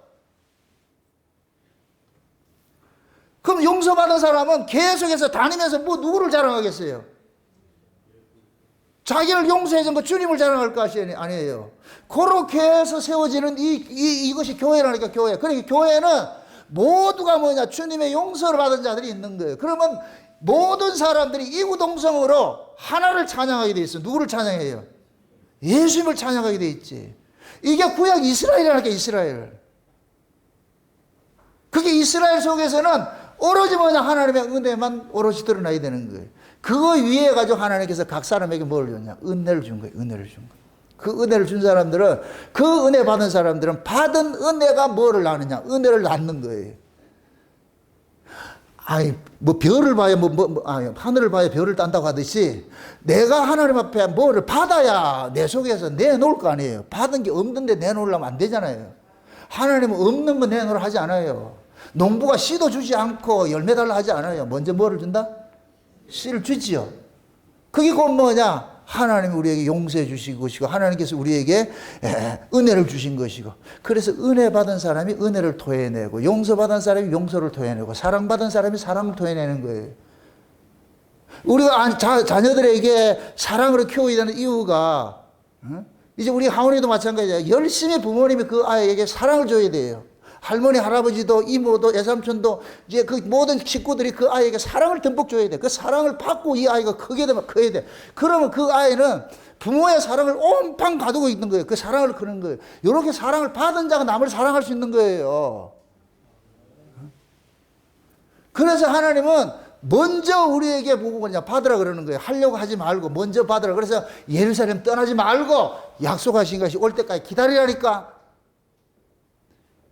Speaker 1: 그럼 용서받은 사람은 계속해서 다니면서 뭐 누구를 자랑하겠어요? 자기를 용서해 준 거 주님을 자랑할 것이 아니에요. 그렇게 해서 세워지는 이것이 교회라니까, 교회. 그러니까 교회는 모두가 뭐냐? 주님의 용서를 받은 자들이 있는 거예요. 그러면 모든 사람들이 이구동성으로 하나를 찬양하게 돼 있어. 누구를 찬양해요? 예수님을 찬양하게 돼 있지. 이게 구약 이스라엘이라니까, 이스라엘. 그게 이스라엘 속에서는 오로지 뭐냐? 하나님의 은혜만 오롯이 드러나야 되는 거예요. 그거 위에 가지고 하나님께서 각 사람에게 뭘 줬냐? 은혜를 준 거예요. 은혜를 준 거예요. 그 은혜를 준 사람들은, 그 은혜 받은 사람들은 받은 은혜가 뭐를 낳느냐? 은혜를 낳는 거예요. 아니, 뭐 별을 봐야 하늘을 봐야 별을 딴다고 하듯이 내가 하나님 앞에 뭐를 받아야 내 속에서 내놓을 거 아니에요. 받은 게 없는데 내놓으려면 안 되잖아요. 하나님은 없는 거 내놓으라 하지 않아요. 농부가 씨도 주지 않고 열매 달라 하지 않아요. 먼저 뭐를 준다? 씨를 주지요. 그게 곧 뭐냐? 하나님이 우리에게 용서해 주신 것이고 하나님께서 우리에게 은혜를 주신 것이고, 그래서 은혜 받은 사람이 은혜를 토해내고 용서받은 사람이 용서를 토해내고 사랑받은 사람이 사랑을 토해내는 거예요. 우리가 자녀들에게 사랑으로 키워야 되는 이유가, 이제 우리 하원이도 마찬가지예요. 열심히 부모님이 그 아이에게 사랑을 줘야 돼요. 할머니, 할아버지도, 이모도, 외삼촌도, 이제 그 모든 식구들이 그 아이에게 사랑을 듬뿍 줘야 돼. 그 사랑을 받고 이 아이가 크게 되면 커야 돼. 그러면 그 아이는 부모의 사랑을 온팡 가두고 있는 거예요. 그 사랑을 크는 거예요. 이렇게 사랑을 받은 자가 남을 사랑할 수 있는 거예요. 그래서 하나님은 먼저 우리에게 보고 그냥 받으라 그러는 거예요. 하려고 하지 말고 먼저 받으라. 그래서 예루살렘 떠나지 말고 약속하신 것이 올 때까지 기다리라니까.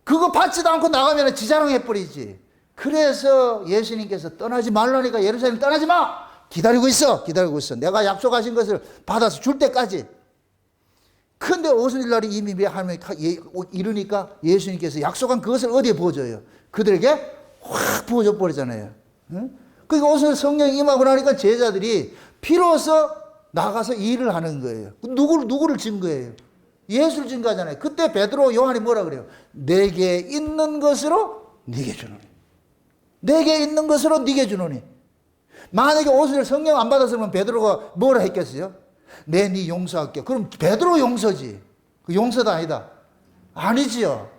Speaker 1: 그거 받지도 않고 나가면 지자랑해버리지. 그래서 예수님께서 떠나지 말라니까, 예루살렘 떠나지 마! 기다리고 있어. 기다리고 있어. 내가 약속하신 것을 받아서 줄 때까지. 근데 오순절날이 이미 하나님이 이르니까 예수님께서 약속한 그것을 어디에 부어줘요? 그들에게 확 부어줘 버리잖아요. 그러니까 오순절 성령이 임하고 나니까 제자들이 비로소 나가서 일을 하는 거예요. 누구를 증거해요? 예수를 증거하잖아요. 그때 베드로, 요한이 뭐라 그래요? 내게 있는 것으로 네게 주노니. 내게 있는 것으로 네게 주노니. 만약에 오순절 성령 안 받았으면 베드로가 뭐라 했겠어요? 네 용서할게. 그럼 베드로 용서지. 그 용서도 아니다. 아니지요.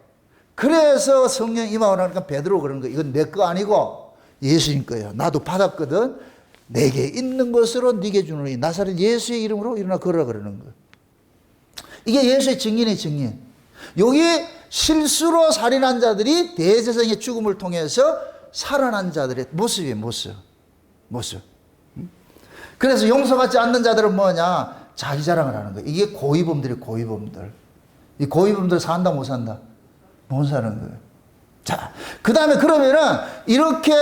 Speaker 1: 그래서 성령 임하고 나니까 베드로 그러는 거예요. 이건 내 거 아니고 예수님 거예요. 나도 받았거든. 내게 있는 것으로 네게 주노니. 나사렛 예수의 이름으로 일어나 걸으라 그러는 거예요. 이게 예수의 증인의 증인. 여기 실수로 살인한 자들이 대제사장의 죽음을 통해서 살아난 자들의 모습이에요. 모습. 그래서 용서받지 않는 자들은 뭐냐? 자기 자랑을 하는 거예요. 이게 고위범들이에요. 고위범들. 이 고위범들 산다 못 산다? 못 사는 거예요. 자, 그 다음에 그러면은 이렇게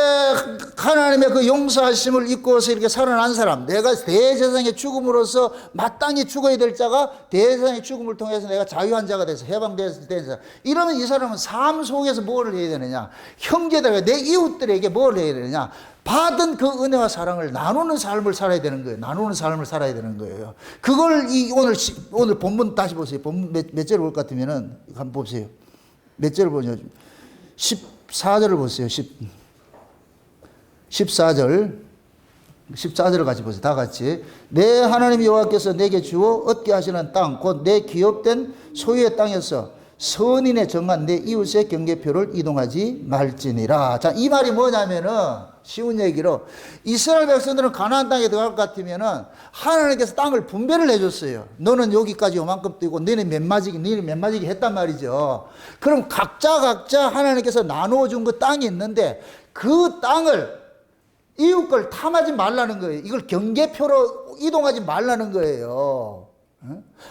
Speaker 1: 하나님의 그 용서하심을 입고서 이렇게 살아난 사람, 내가 대제사장의 죽음으로써 마땅히 죽어야 될 자가 대제사장의 죽음을 통해서 내가 자유한 자가 돼서 해방되어서 된 사람. 이러면 이 사람은 삶 속에서 뭘 해야 되느냐? 형제들에게, 내 이웃들에게 뭘 해야 되느냐? 받은 그 은혜와 사랑을 나누는 삶을 살아야 되는 거예요. 나누는 삶을 살아야 되는 거예요. 그걸 오늘 본문 다시 보세요. 본문 몇 절을 볼 것 같으면은 한번 보세요. 몇 절을 보냐? 14절을 보세요. 14절을 같이 보세요. 다 같이. 내 하나님 여호와께서 내게 주어 얻게 하시는 땅, 곧 내 기업된 소유의 땅에서 선인의 정한 내 이웃의 경계표를 이동하지 말지니라. 자, 이 말이 뭐냐면은 쉬운 얘기로 이스라엘 백성들은 가나안 땅에 들어갈 것 같으면은 하나님께서 땅을 분배를 해줬어요. 너는 여기까지 요만큼 뛰고 너는 몇 마지기 했단 말이죠. 그럼 각자 하나님께서 나누어 준 그 땅이 있는데 그 땅을 이웃 걸 탐하지 말라는 거예요. 이걸 경계표로 이동하지 말라는 거예요.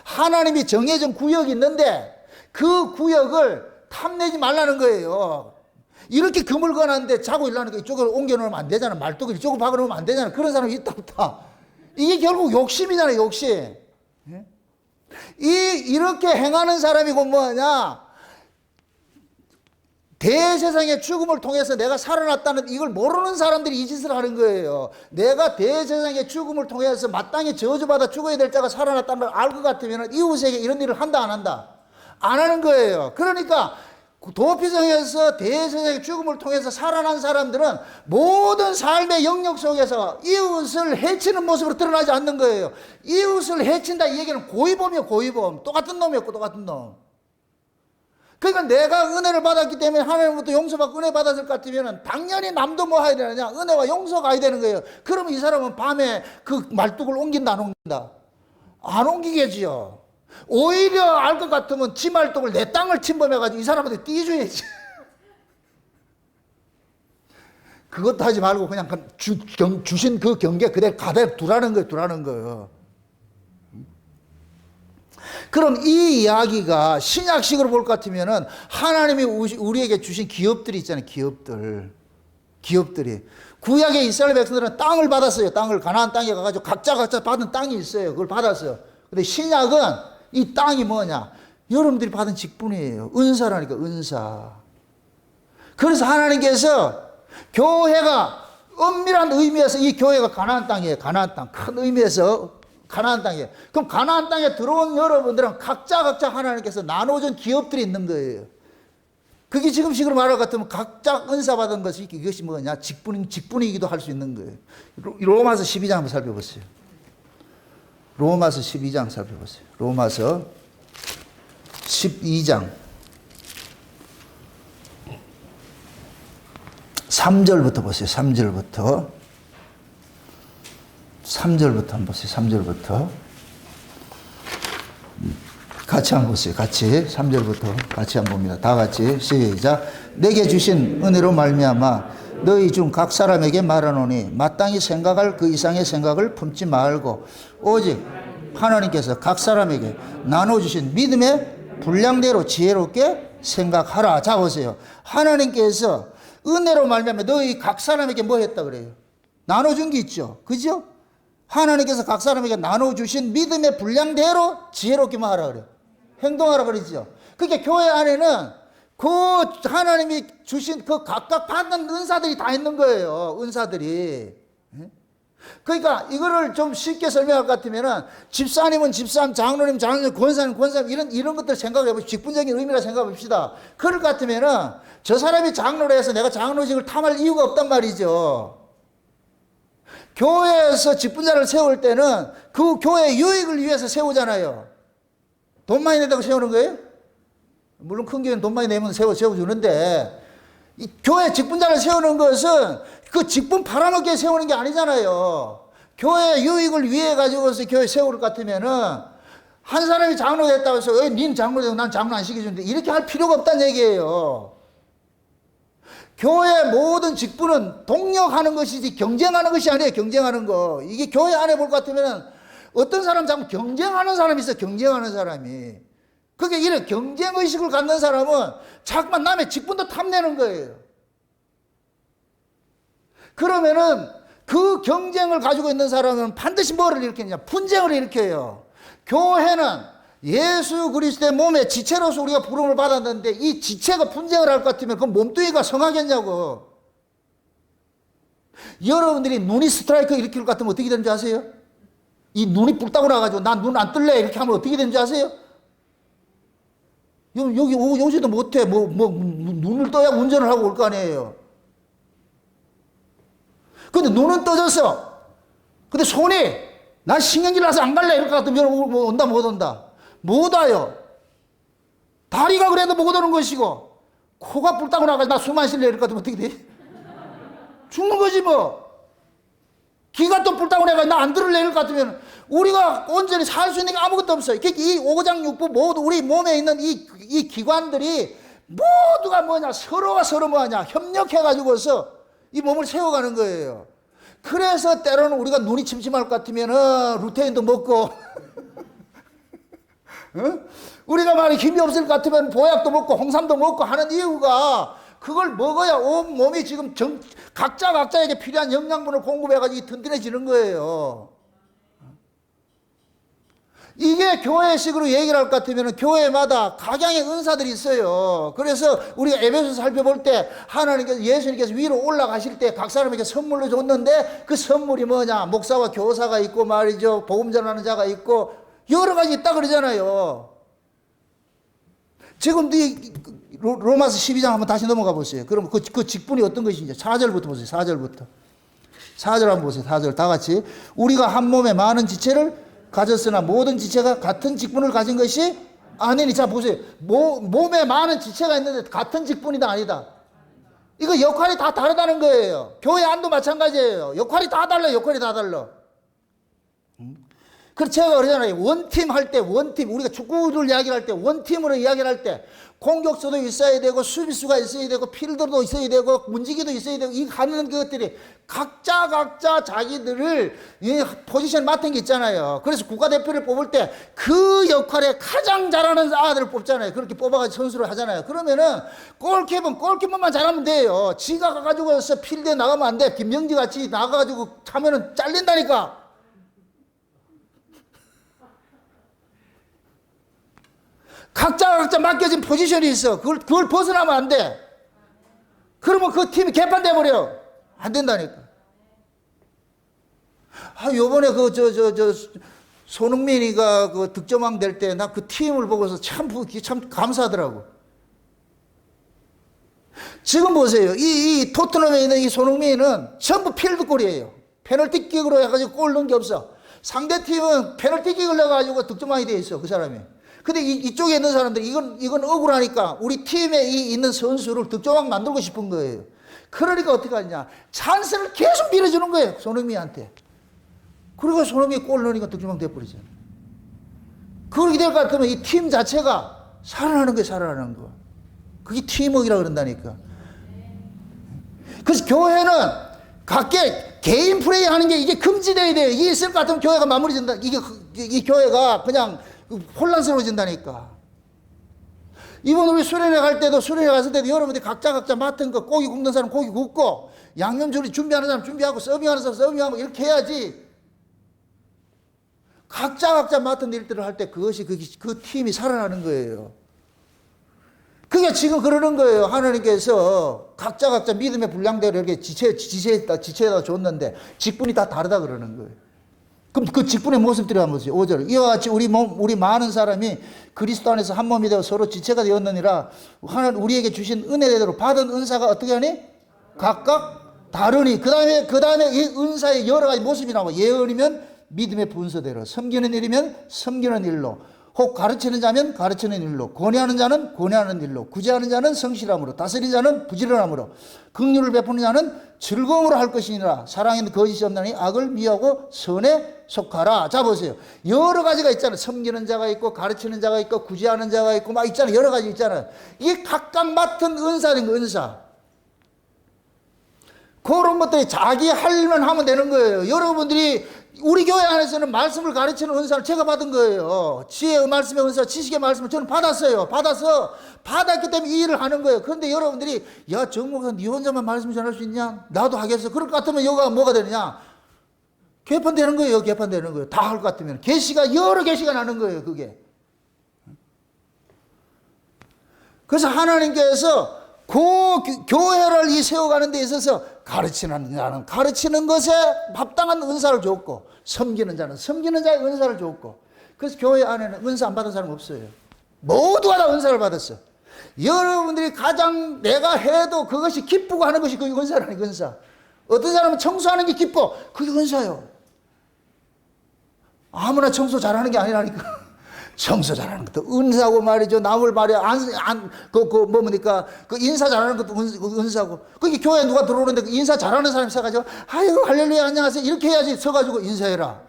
Speaker 1: 하나님이 정해준 구역이 있는데 그 구역을 탐내지 말라는 거예요. 이렇게 그물 건하는데 자고 일어나니까 이쪽으로 옮겨놓으면 안 되잖아. 말뚝을 이쪽으로 박아놓으면 안 되잖아. 그런 사람이 있다 없다. 이게 결국 욕심이잖아요. 욕심. 이렇게 행하는 사람이고 뭐냐? 대제사장의 죽음을 통해서 내가 살아났다는 이걸 모르는 사람들이 이 짓을 하는 거예요. 내가 대제사장의 죽음을 통해서 마땅히 저주받아 죽어야 될 자가 살아났다는 걸 알 것 같으면 이웃에게 이런 일을 한다 안 한다? 안 하는 거예요. 그러니까 도피성에서 대제사장의 죽음을 통해서 살아난 사람들은 모든 삶의 영역 속에서 이웃을 해치는 모습으로 드러나지 않는 거예요. 이웃을 해친다 이 얘기는 고위범이에요. 고위범. 똑같은 놈이었고 똑같은 놈. 그러니까 내가 은혜를 받았기 때문에 하나님부터 용서받고 은혜 받았을 것 같으면 당연히 남도 뭐 해야 되느냐? 은혜와 용서가 해야 되는 거예요. 그러면 이 사람은 밤에 그 말뚝을 옮긴다 안 옮긴다? 안 옮기겠지요. 오히려 알 것 같으면 지 말뚝을 내 땅을 침범해가지고 이 사람한테 띄줘야지. 그것도 하지 말고 그냥 주신 그 경계 그대로 두라는 거예요. 그럼 이 이야기가 신약식으로 볼 것 같으면은 하나님이 우리에게 주신 기업들이 있잖아요. 기업들이. 구약의 이스라엘 백성들은 땅을 받았어요. 땅을 가나안 땅에 가가지고 각자 받은 땅이 있어요. 그걸 받았어요. 근데 신약은 이 땅이 뭐냐? 여러분들이 받은 직분이에요. 은사라니까, 은사. 그래서 하나님께서 교회가 엄밀한 의미에서 이 교회가 가나안 땅이에요. 가나안 땅. 큰 의미에서 가나안 땅이에요. 그럼 가나안 땅에 들어온 여러분들은 각자 하나님께서 나눠준 기업들이 있는 거예요. 그게 지금식으로 말할 것 같으면 각자 은사 받은 것이 이것이 뭐냐? 직분이기도 할 수 있는 거예요. 로마서 12장 한번 살펴보세요. 로마서 12장 살펴보세요. 로마서 12장 3절부터 보세요. 3절부터 한번 보세요. 3절부터 같이 한번 보세요. 같이 3절부터 같이 한번 봅니다. 다 같이 시작. 내게 주신 은혜로 말미암아 너희 중 각 사람에게 말하노니 마땅히 생각할 그 이상의 생각을 품지 말고 오직 하나님께서 각 사람에게 나눠주신 믿음의 분량대로 지혜롭게 생각하라. 자 보세요. 하나님께서 은혜로 말미암아 너희 각 사람에게 뭐 했다 그래요? 나눠준 게 있죠. 그죠? 하나님께서 각 사람에게 나눠주신 믿음의 분량대로 지혜롭게만 하라 그래요. 행동하라 그러죠. 그러니까 교회 안에는 그 하나님이 주신 그 각각 받는 은사들이 다 있는 거예요. 은사들이. 그러니까 이거를 좀 쉽게 설명할 것 같으면은 집사님은 집사님, 장로님, 권사님 이런 것들 생각해 보시죠. 직분적인 의미라 생각해 봅시다. 그럴 것 같으면은 저 사람이 장로로 해서 내가 장로직을 탐할 이유가 없단 말이죠. 교회에서 직분자를 세울 때는 그 교회의 유익을 위해서 세우잖아요. 돈 많이 낸다고 세우는 거예요? 물론 큰 교회는 돈 많이 내면 세워주는데 이 교회 직분자를 세우는 것은 그 직분 팔아먹게 세우는 게 아니잖아요. 교회 유익을 위해 가지고서 교회 세울 것 같으면은 한 사람이 장로 됐다고 해서 닌 장로 되고 난 장로 안 시켜주는데 이렇게 할 필요가 없다는 얘기예요. 교회 모든 직분은 동력하는 것이지 경쟁하는 것이 아니에요. 경쟁하는 거. 이게 교회 안에 볼 것 같으면 어떤 사람 자꾸 경쟁하는 사람이 있어요. 경쟁하는 사람이. 그게 이런 경쟁의식을 갖는 사람은 자꾸만 남의 직분도 탐내는 거예요. 그러면은 그 경쟁을 가지고 있는 사람은 반드시 뭐를 일으키느냐? 분쟁을 일으켜요. 교회는 예수 그리스도의 몸의 지체로서 우리가 부름을 받았는데 이 지체가 분쟁을 할 것 같으면 그 몸뚱이가 성하겠냐고. 여러분들이 눈이 스트라이크 일으킬 것 같으면 어떻게 되는지 아세요? 이 눈이 뿔따고 나가지고 난 눈 안 뜰래 이렇게 하면 어떻게 되는지 아세요? 여기 오지도 못해. 눈을 떠야 운전을 하고 올 거 아니에요. 근데 눈은 떠졌어. 근데 손이 난 신경질 나서 안 갈래 이럴 것 같으면 온다 못 온다. 못 와요. 다리가 그래도 못 오는 것이고 코가 뿔따고 나가지고 나 숨 안 쉴래 이럴 것 같으면 어떻게 돼? 죽는 거지 뭐. 귀가 또 뿔따고 나가지고 나 안 들을래 이럴 것 같으면 우리가 온전히 살 수 있는 게 아무것도 없어요. 이 오장육부 모두 우리 몸에 있는 이 기관들이 모두가 뭐냐 서로가 서로 뭐냐 협력해가지고서 이 몸을 세워가는 거예요. 그래서 때로는 우리가 눈이 침침할 것 같으면 루테인도 먹고 우리가 말이 힘이 없을 것 같으면 보약도 먹고 홍삼도 먹고 하는 이유가 그걸 먹어야 온 몸이 지금 각자에게 필요한 영양분을 공급해가지고 든든해지는 거예요. 이게 교회식으로 얘기를 할 것 같으면 교회마다 각양의 은사들이 있어요. 그래서 우리가 에베소서 살펴볼 때 하나님께서 예수님께서 위로 올라가실 때 각 사람에게 선물로 줬는데 그 선물이 뭐냐? 목사와 교사가 있고 말이죠. 복음 전하는 자가 있고 여러 가지 있다 그러잖아요. 지금도 로마서 12장 한번 다시 넘어가 보세요. 그럼 그 직분이 어떤 것인지 4절부터 보세요. 4절부터. 4절 한번 보세요. 4절 다 같이. 우리가 한 몸에 많은 지체를 가졌으나 모든 지체가 같은 직분을 가진 것이 아니니. 자 보세요. 몸에 많은 지체가 있는데 같은 직분이다 아니다. 이거 역할이 다 다르다는 거예요. 교회 안도 마찬가지예요. 역할이 다 달라요. 역할이 다 달라. 그래서 제가 그러잖아요. 원팀 할 때 원팀. 우리가 축구를 이야기를 할 때 원팀으로 이야기를 할 때 공격수도 있어야 되고 수비수가 있어야 되고 필더도 있어야 되고 문지기도 있어야 되고 이 하는 것들이 각자 자기들을 이 포지션 맡은 게 있잖아요. 그래서 국가대표를 뽑을 때 그 역할에 가장 잘하는 아들을 뽑잖아요. 그렇게 뽑아가지고 선수를 하잖아요. 그러면은 골키퍼만 잘하면 돼요. 지가 가가지고서 필드에 나가면 안 돼. 김명지 같이 나가가지고 하면은 잘린다니까. 각자 맡겨진 포지션이 있어. 그걸 벗어나면 안 돼. 그러면 그 팀이 개판돼 버려. 안 된다니까. 요번에 손흥민이가 그 득점왕 될 때 나 그 팀을 보고서 참 감사하더라고. 지금 보세요. 이 토트넘에 있는 이 손흥민은 전부 필드골이에요. 페널티킥으로 해가지고 골 넣은 게 없어. 상대 팀은 페널티킥을 넣어가지고 득점왕이 돼 있어. 그 사람이. 근데 이쪽에 있는 사람들이 이건 억울하니까 우리 팀에 있는 선수를 득점왕 만들고 싶은 거예요. 그러니까 어떻게 하냐. 찬스를 계속 밀어주는 거예요. 손흥민한테. 그러니까 손흥민이 골 넣으니까 득점왕 돼버리잖아요. 그렇게 될 것 같으면 이 팀 자체가 살아나는 거예요. 살아나는 거. 그게 팀워크라고 그런다니까. 그래서 교회는 각계 개인 플레이 하는 게 이게 금지돼야 돼요. 이게 있을 것 같으면 교회가 마무리된다. 이 교회가 그냥 혼란스러워진다니까. 이번 우리 수련회 갈 때도 수련회 갔을 때도 여러분들이 각자 맡은 거 고기 굽는 사람 고기 굽고 양념 조리 준비하는 사람 준비하고 서빙하는 사람 서빙하고 이렇게 해야지. 각자 맡은 일들을 할 때 그것이 그 팀이 살아나는 거예요. 그게 지금 그러는 거예요. 하나님께서 각자 믿음의 분량대로 이렇게 지체에다 줬는데 직분이 다 다르다 그러는 거예요. 그럼 그 직분의 모습들이 한번 보세요. 5절. 이와 같이 우리 많은 사람이 그리스도 안에서 한 몸이 되어 서로 지체가 되었느니라. 하나님 우리에게 주신 은혜대로 받은 은사가 어떻게 하니? 각각 다르니. 그 다음에 이 은사의 여러 가지 모습이 나와. 예언이면 믿음의 분서대로, 섬기는 일이면 섬기는 일로, 혹 가르치는 자면 가르치는 일로, 권위하는 자는 권위하는 일로, 구제하는 자는 성실함으로, 다스리는 자는 부지런함으로, 긍휼을 베푸는 자는 즐거움으로 할 것이니라. 사랑에는 거짓이 없나니 악을 미워하고 선에 속하라. 자 보세요. 여러 가지가 있잖아요. 섬기는 자가 있고 가르치는 자가 있고 구제하는 자가 있고 막 있잖아요. 여러 가지 있잖아요. 이게 각각 맡은 은사인 거, 은사. 그런 것들이 자기 할 일만 하면 되는 거예요. 여러분들이 우리 교회 안에서는 말씀을 가르치는 은사를 제가 받은 거예요. 지혜의 말씀의 은사, 지식의 말씀을 저는 받았어요. 받았기 때문에 이 일을 하는 거예요. 그런데 여러분들이, 야, 정 목사, 네 혼자만 말씀 전할 수 있냐? 나도 하겠어. 그럴 것 같으면 여기가 뭐가 되느냐? 개판되는 거예요. 개판되는 거예요. 다 할 것 같으면. 계시가, 여러 계시가 나는 거예요. 그게. 그래서 하나님께서 그 교회를 세워가는 데 있어서 가르치는 자는 가르치는 것에 합당한 은사를 줬고, 섬기는 자는 섬기는 자의 은사를 줬고, 그래서 교회 안에는 은사 안 받은 사람 없어요. 모두가 다 은사를 받았어. 여러분들이 가장 내가 해도 그것이 기쁘고 하는 것이 그게 은사라니까, 은사. 어떤 사람은 청소하는 게 기뻐. 그게 은사요. 아무나 청소 잘하는 게 아니라니까. 청소 잘하는 것도 은사고 말이죠. 남을 말이야. 뭡니까? 그 인사 잘하는 것도 은사고. 그게 교회에 누가 들어오는데 그 인사 잘하는 사람이 서가지고, 아유, 할렐루야, 안녕하세요. 이렇게 해야지. 서가지고 인사해라.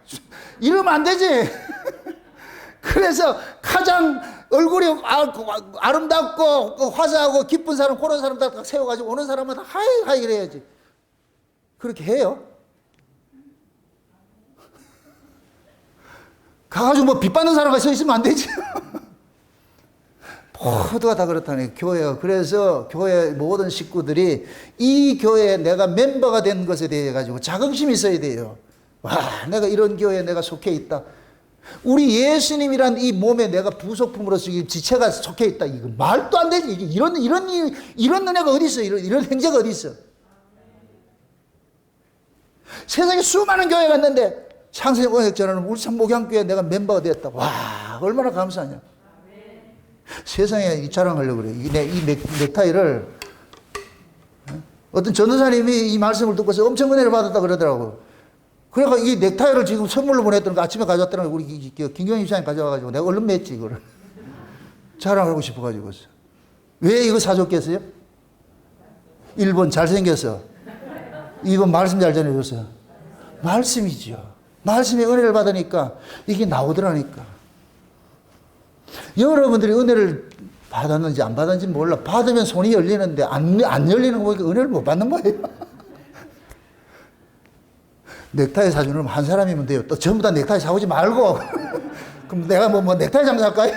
Speaker 1: 이러면 안 되지. 그래서 가장 얼굴이 아름답고 화사하고 기쁜 사람, 그런 사람 다 세워가지고 오는 사람마다 하이 이래야지. 그렇게 해요. 가가지고 뭐 빚받는 사람가 서 있으면 안 되지. 모두가 다 그렇다네, 교회가. 그래서 교회 모든 식구들이 이 교회에 내가 멤버가 된 것에 대해 가지고 자긍심이 있어야 돼요. 와, 내가 이런 교회에 내가 속해 있다. 우리 예수님이란 이 몸에 내가 부속품으로서 이 지체가 속해 있다. 이거 말도 안 되지. 이런 은혜가 어디 있어? 이런 행제가 어디 있어? 세상에 수많은 교회가 있는데 창세기 언약전에는 울산 목양교회 내가 멤버가 되었다. 와, 얼마나 감사하냐. 세상에 이 자랑하려고 그래. 이 넥타이를 어떤 전도사님이 이 말씀을 듣고서 엄청 은혜를 받았다 그러더라고. 그래서 이 넥타이를 지금 선물로 보냈더니 아침에 가져왔더니 우리 김경희 집사님 가져와가지고 내가 얼른 맸지, 이거를. 자랑하고 싶어가지고. 왜 이거 사줬겠어요? 1번 잘생겨서. 2번 말씀 잘 전해줘서. 말씀이죠. 말씀의 은혜를 받으니까 이게 나오더라니까. 여러분들이 은혜를 받았는지 안 받았는지 몰라. 받으면 손이 열리는데 안 열리는 거 보니까 은혜를 못 받는 거예요. 넥타이 사주는 한 사람이면 돼요. 또 전부 다 넥타이 사오지 말고. 그럼 내가 뭐 넥타이 장사할까요?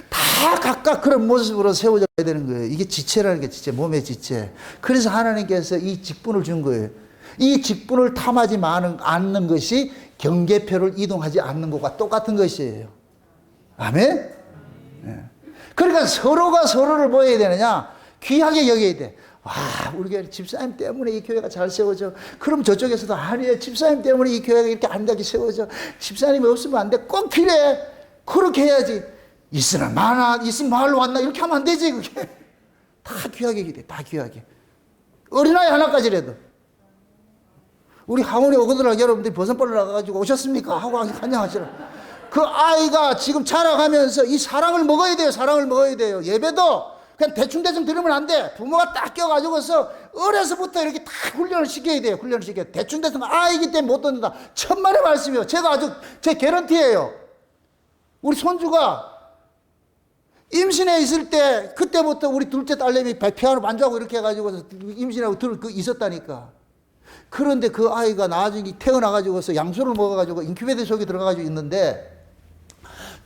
Speaker 1: 다 각각 그런 모습으로 세워져야 되는 거예요. 이게 지체라는 게 지체, 몸의 지체. 그래서 하나님께서 이 직분을 준 거예요. 이 직분을 탐하지 않는 것이 경계표를 이동하지 않는 것과 똑같은 것이에요. 아멘? 네. 그러니까 서로가 서로를 뭐 해야 되느냐? 귀하게 여겨야 돼. 와, 우리 교회 집사님 때문에 이 교회가 잘 세워져. 그럼 저쪽에서도 아니에요. 집사님 때문에 이 교회가 이렇게 안되게 세워져. 집사님이 없으면 안 돼. 꼭 필요해. 그렇게 해야지. 있으나 많아, 있으면 말로 왔나, 이렇게 하면 안 되지, 그게. 다 귀하게 해야 돼, 다 귀하게. 어린아이 하나까지라도. 우리 하원에 오거들하고 여러분들이 버선벌로 나가가지고 오셨습니까? 하고 환영하시라. 그 아이가 지금 자라가면서 이 사랑을 먹어야 돼요, 사랑을 먹어야 돼요. 예배도 그냥 대충 들으면 안 돼. 부모가 딱 껴가지고서 어려서부터 이렇게 다 훈련을 시켜야 돼요, 훈련을 시켜야 돼. 대충 아이기 때문에 못 듣는다. 천만의 말씀이에요. 제가 아주 제 개런티예요. 우리 손주가 임신해 있을 때, 그때부터 우리 둘째 딸내미 피아노 반주하고 이렇게 해가지고 임신하고 있었다니까. 그런데 그 아이가 나중에 태어나가지고서 양수를 먹어가지고 인큐베이터 속에 들어가가지고 있는데,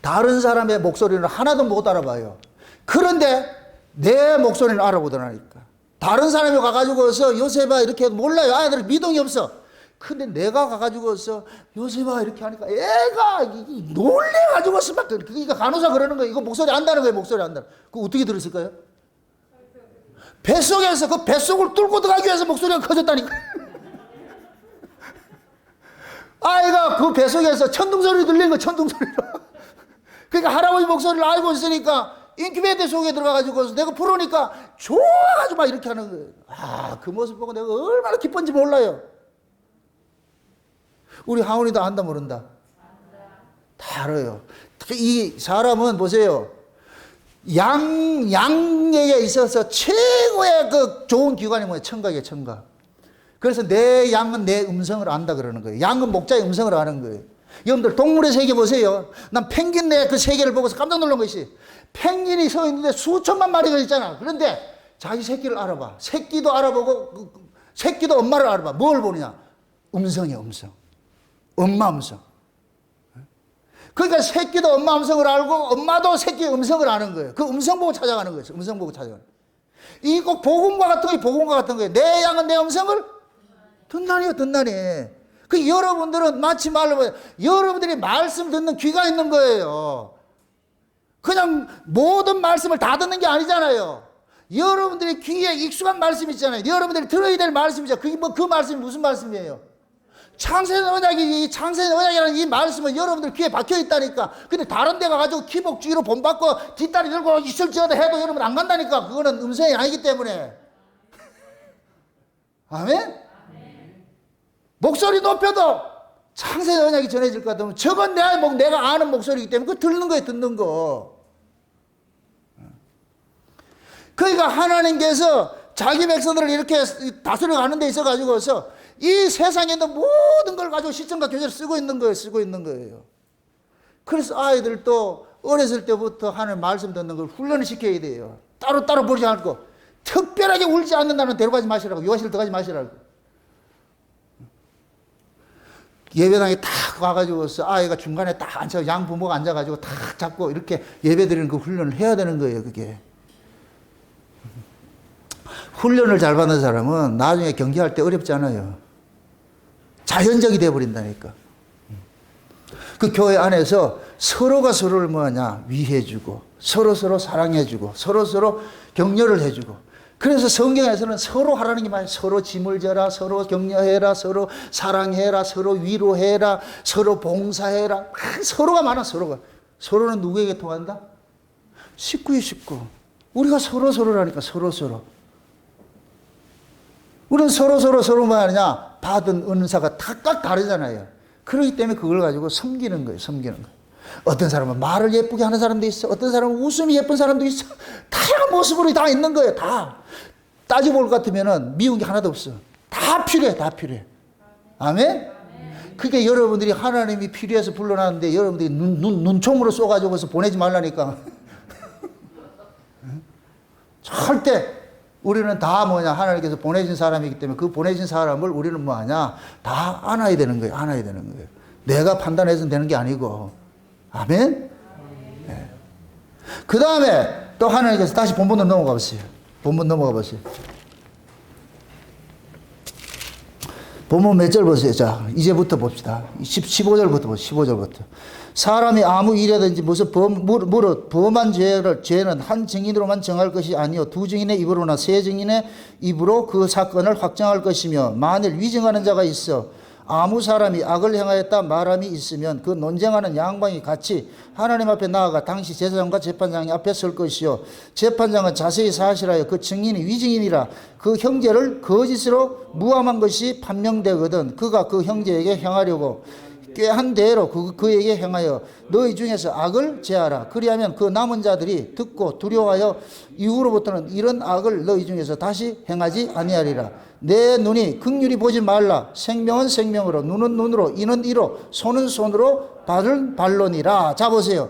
Speaker 1: 다른 사람의 목소리는 하나도 못 알아봐요. 그런데 내 목소리는 알아보더라니까. 다른 사람이 가가지고서 요셉아 이렇게 해도 몰라요. 아이들 미동이 없어. 근데 내가 가가지고서 요셉아 이렇게 하니까 애가 놀래가지고서 막, 그러니까 간호사 그러는 거예요. 이거 목소리 안다는 거예요, 목소리 안다는. 그거 어떻게 들었을까요? 뱃속에서 그 뱃속을 뚫고 들어가기 위해서 목소리가 커졌다니까. 아이가 그 뱃속에서 천둥소리 들리는 거, 천둥소리로. 그러니까 할아버지 목소리를 알고 있으니까 인큐베이터 속에 들어가가지고 내가 부르니까 좋아가지고 막 이렇게 하는 거예요. 아, 그 모습 보고 내가 얼마나 기쁜지 몰라요. 우리 하원이도 안다 모른다. 다 알아요. 이 사람은 보세요. 양에게 있어서 최고의 그 좋은 기관이 뭐예요? 청각이에요, 청각. 그래서 내 양은 내 음성을 안다 그러는 거예요. 양은 목자의 음성을 아는 거예요. 여러분들 동물의 세계 보세요. 난 펭귄의 그 세계를 보고서 깜짝 놀란 것이, 펭귄이 서 있는데 수천만 마리가 있잖아. 그런데 자기 새끼를 알아봐. 새끼도 알아보고, 새끼도 엄마를 알아봐. 뭘 보느냐? 음성이야, 음성. 엄마 음성. 그러니까 새끼도 엄마 음성을 알고 엄마도 새끼의 음성을 아는 거예요. 그 음성 보고 찾아가는 거예요. 음성 보고 찾아가는 거예요. 이 꼭 복음과 같은 거예요. 복음과 같은 거예요. 내 양은 내 음성을 듣나니요, 듣나니. 그 여러분들은 마치 말로 보여. 여러분들이 말씀 듣는 귀가 있는 거예요. 그냥 모든 말씀을 다 듣는 게 아니잖아요. 여러분들의 귀에 익숙한 말씀 있잖아요. 여러분들이 들어야 될 말씀이죠. 그게 뭐 그 말씀이 무슨 말씀이에요? 창세기 언약이라는 이 말씀은 여러분들 귀에 박혀 있다니까. 근데 다른 데 가가지고 기복주의로 본받고 뒷다리 들고 있을지어다 해도 여러분 안 간다니까. 그거는 음성이 아니기 때문에. 아멘? 목소리 높여도 창세기 언약이 전해질 것 같으면 저건 내가 아는 목소리이기 때문에 그거 듣는 거예요, 듣는 거. 그러니까 하나님께서 자기 백성들을 이렇게 다스려 가는 데 있어가지고서 이 세상에 있는 모든 걸 가지고 시청과 교재를 쓰고 있는 거예요. 그래서 아이들도 어렸을 때부터 하나님 말씀 듣는 걸 훈련을 시켜야 돼요. 따로따로 보지 않고 특별하게 울지 않는다는 데려가지 마시라고, 요실 들어가지 마시라고. 예배당에 딱 와가지고서 아이가 중간에 딱 앉아, 양 부모가 앉아가지고 딱 잡고 이렇게 예배 드리는 그 훈련을 해야 되는 거예요, 그게. 훈련을 잘 받는 사람은 나중에 경기할 때 어렵지 않아요. 자연적이 되어버린다니까. 그 교회 안에서 서로가 서로를 뭐하냐? 위해주고, 서로 사랑해주고, 서로 격려를 해주고. 그래서 성경에서는 서로 하라는 게 많아요. 서로 짐을 져라, 서로 격려해라, 서로 사랑해라, 서로 위로해라, 서로 봉사해라. 서로가 많아, 서로가. 서로는 누구에게 통한다? 식구의 식구. 우리가 서로라니까, 서로. 우리는 서로 뭐 하느냐? 받은 은사가 각각 다르잖아요. 그렇기 때문에 그걸 가지고 섬기는 거예요. 어떤 사람은 말을 예쁘게 하는 사람도 있어. 어떤 사람은 웃음이 예쁜 사람도 있어. 다양한 모습으로 다 있는 거예요. 다. 따지고 볼 것 같으면 미운 게 하나도 없어. 다 필요해. 아멘? 그게 여러분들이 하나님이 필요해서 불러놨는데 여러분들이 눈총으로 쏘가지고서 보내지 말라니까. 절대 우리는 다 뭐냐, 하나님께서 보내신 사람이기 때문에 그 보내신 사람을 우리는 뭐하냐, 다 안아야 되는 거예요. 내가 판단해서 되는 게 아니고. 아멘? 네. 그 다음에 또 하나님께서 다시 본문으로 넘어가 보세요. 본문 몇 절 보세요. 자, 이제부터 봅시다. 15절부터 보세요. 15절부터. 사람이 아무 일이라든지 무슨 범한 죄는 한 증인으로만 정할 것이 아니요 두 증인의 입으로나 세 증인의 입으로 그 사건을 확정할 것이며, 만일 위증하는 자가 있어 아무 사람이 악을 행하였다 말함이 있으면 그 논쟁하는 양반이 같이 하나님 앞에 나아가 당시 제사장과 재판장 앞에 설 것이요 재판장은 자세히 사실하여 그 증인이 위증인이라 그 형제를 거짓으로 무함한 것이 판명되거든 그가 그 형제에게 행하려고 꾀한 대로 그에게 행하여 너희 중에서 악을 제하라. 그리하면 그 남은 자들이 듣고 두려워하여 이후로부터는 이런 악을 너희 중에서 다시 행하지 아니하리라. 내 눈이 긍휼히 보지 말라. 생명은 생명으로, 눈은 눈으로, 이는 이로, 손은 손으로, 발은 발론이라. 자 보세요.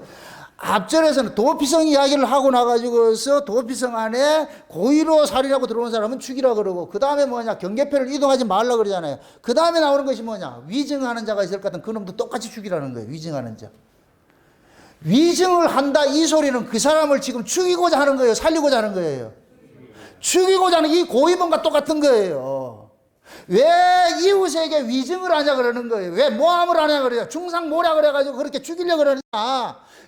Speaker 1: 앞절에서는 도피성 이야기를 하고 나가지고서 도피성 안에 고의로 살인하고 들어온 사람은 죽이라 그러고, 그 다음에 뭐냐, 경계표를 이동하지 말라 그러잖아요. 그 다음에 나오는 것이 뭐냐, 위증하는 자가 있을 것 같은 그놈도 똑같이 죽이라는 거예요. 위증하는 자. 위증을 한다 이 소리는 그 사람을 지금 죽이고자 하는 거예요, 살리고자 하는 거예요. 죽이고자 하는 이 고의범과 똑같은 거예요. 왜 이웃에게 위증을 하냐 그러는 거예요. 왜 모함을 하냐 그러냐, 중상모략 그래가지고 그렇게 죽이려고 그러냐.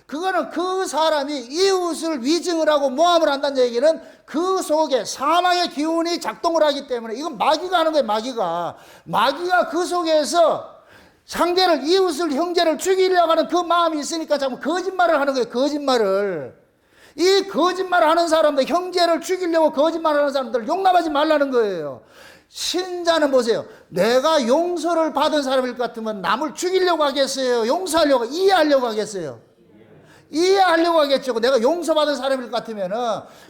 Speaker 1: 그거는 그 사람이 이웃을 위증을 하고 모함을 한다는 얘기는 그 속에 사망의 기운이 작동을 하기 때문에, 이건 마귀가 하는 거예요. 마귀가 그 속에서 상대를, 이웃을, 형제를 죽이려고 하는 그 마음이 있으니까 자꾸 거짓말을 하는 거예요. 이 거짓말을 하는 사람들, 형제를 죽이려고 거짓말을 하는 사람들을 용납하지 말라는 거예요. 신자는 보세요. 내가 용서를 받은 사람일 것 같으면 남을 죽이려고 하겠어요? 용서하려고, 이해하려고 하겠어요? 이해하려고 하겠죠. 내가 용서받은 사람일 것 같으면은.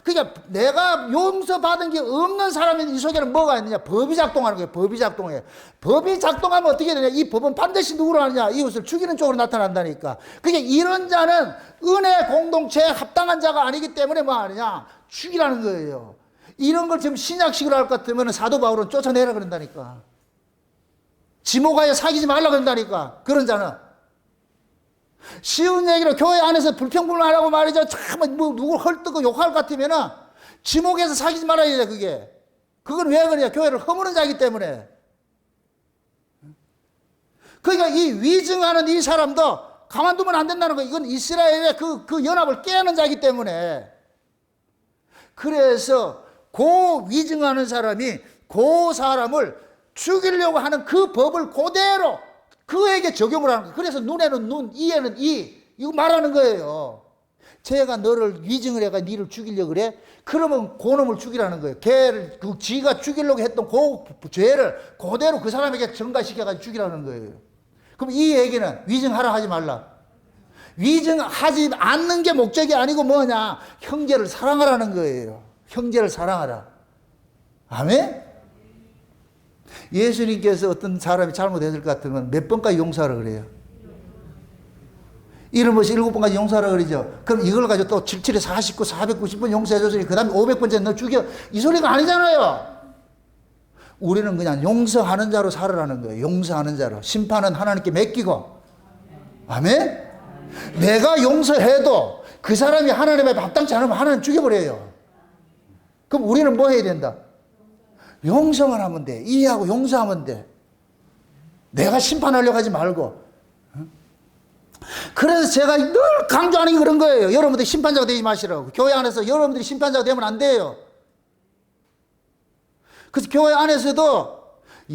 Speaker 1: 그러니까 내가 용서받은 게 없는 사람이 이 속에는 뭐가 있느냐? 법이 작동하는 거예요. 법이 작동해. 법이 작동하면 어떻게 되냐? 이 법은 반드시 누구로 하느냐? 이웃을 죽이는 쪽으로 나타난다니까. 그러니까 이런 자는 은혜 공동체에 합당한 자가 아니기 때문에 뭐 하느냐? 죽이라는 거예요. 이런 걸 지금 신약식으로 할 것 같으면 사도 바울은 쫓아내라 그런다니까. 지모가에 사귀지 말라 그런다니까. 그런 자는. 쉬운 얘기로 교회 안에서 불평불만하라고 말이죠. 참 뭐 누굴 헐뜯고 욕할 것 같으면은 지목에서 사귀지 말아야 돼. 그게. 그건 왜 그러냐? 교회를 허무는 자이기 때문에. 그러니까 이 위증하는 이 사람도 가만두면 안 된다는 거예요. 이건 이스라엘의 그 연합을 깨는 자이기 때문에. 그래서 그 위증하는 사람이 그 사람을 죽이려고 하는 그 법을 그대로 그에게 적용을 하는 거예요. 그래서 눈에는 눈, 이에는 이. 이거 말하는 거예요. 쟤가 너를 위증을 해가 니를 죽이려고 그래? 그러면 그놈을 죽이라는 거예요. 걔를, 지가 죽이려고 했던 그 죄를 그대로 그 사람에게 전가시켜가지고 죽이라는 거예요. 그럼 이 얘기는 위증하라 하지 말라. 위증하지 않는 게 목적이 아니고 뭐냐? 형제를 사랑하라는 거예요. 형제를 사랑하라. 아멘? 예수님께서 어떤 사람이 잘못했을 것 같으면 몇 번까지 용서하라 그래요? 이런 것이 7번까지 용서하라 그러죠. 그럼 이걸 가지고 또 77에 49, 490번 용서해줬으니 그 다음에 500번째 너 죽여. 이 소리가 아니잖아요. 우리는 그냥 용서하는 자로 살으라는 거예요. 용서하는 자로. 심판은 하나님께 맡기고. 아멘? 내가 용서해도 그 사람이 하나님 앞에 합당치 않으면 하나님 죽여버려요. 그럼 우리는 뭐 해야 된다? 용서만 하면 돼. 이해하고 용서하면 돼. 내가 심판하려고 하지 말고. 그래서 제가 늘 강조하는 게 그런 거예요. 여러분들이 심판자가 되지 마시라고. 교회 안에서 여러분들이 심판자가 되면 안 돼요. 그래서 교회 안에서도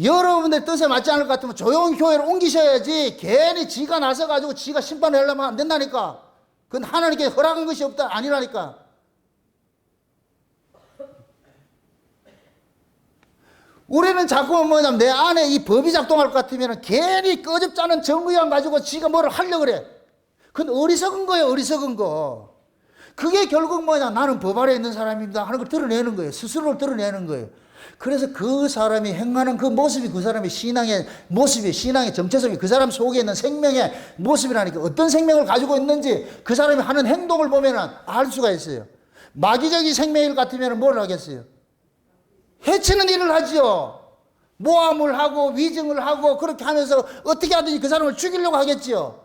Speaker 1: 여러분들 뜻에 맞지 않을 것 같으면 조용히 교회를 옮기셔야지 괜히 지가 나서가지고 지가 심판을 하려면 안 된다니까. 그건 하나님께 허락한 것이 없다. 아니라니까. 우리는 자꾸 뭐냐면 내 안에 이 법이 작동할 것 같으면 괜히 꺼집지 않은 정의감 가지고 지가 뭐를 하려고 그래. 그건 어리석은 거예요. 어리석은 거. 그게 결국 뭐냐? 나는 법 아래 있는 사람입니다 하는 걸 드러내는 거예요. 스스로를 드러내는 거예요. 그래서 그 사람이 행하는 그 모습이 그 사람의 신앙의 모습이, 신앙의 정체성이 그 사람 속에 있는 생명의 모습이라니까. 어떤 생명을 가지고 있는지 그 사람이 하는 행동을 보면 알 수가 있어요. 마귀적인 생명일 같으면 뭘 하겠어요? 해치는 일을 하지요. 모함을 하고 위증을 하고 그렇게 하면서 어떻게 하든지 그 사람을 죽이려고 하겠지요.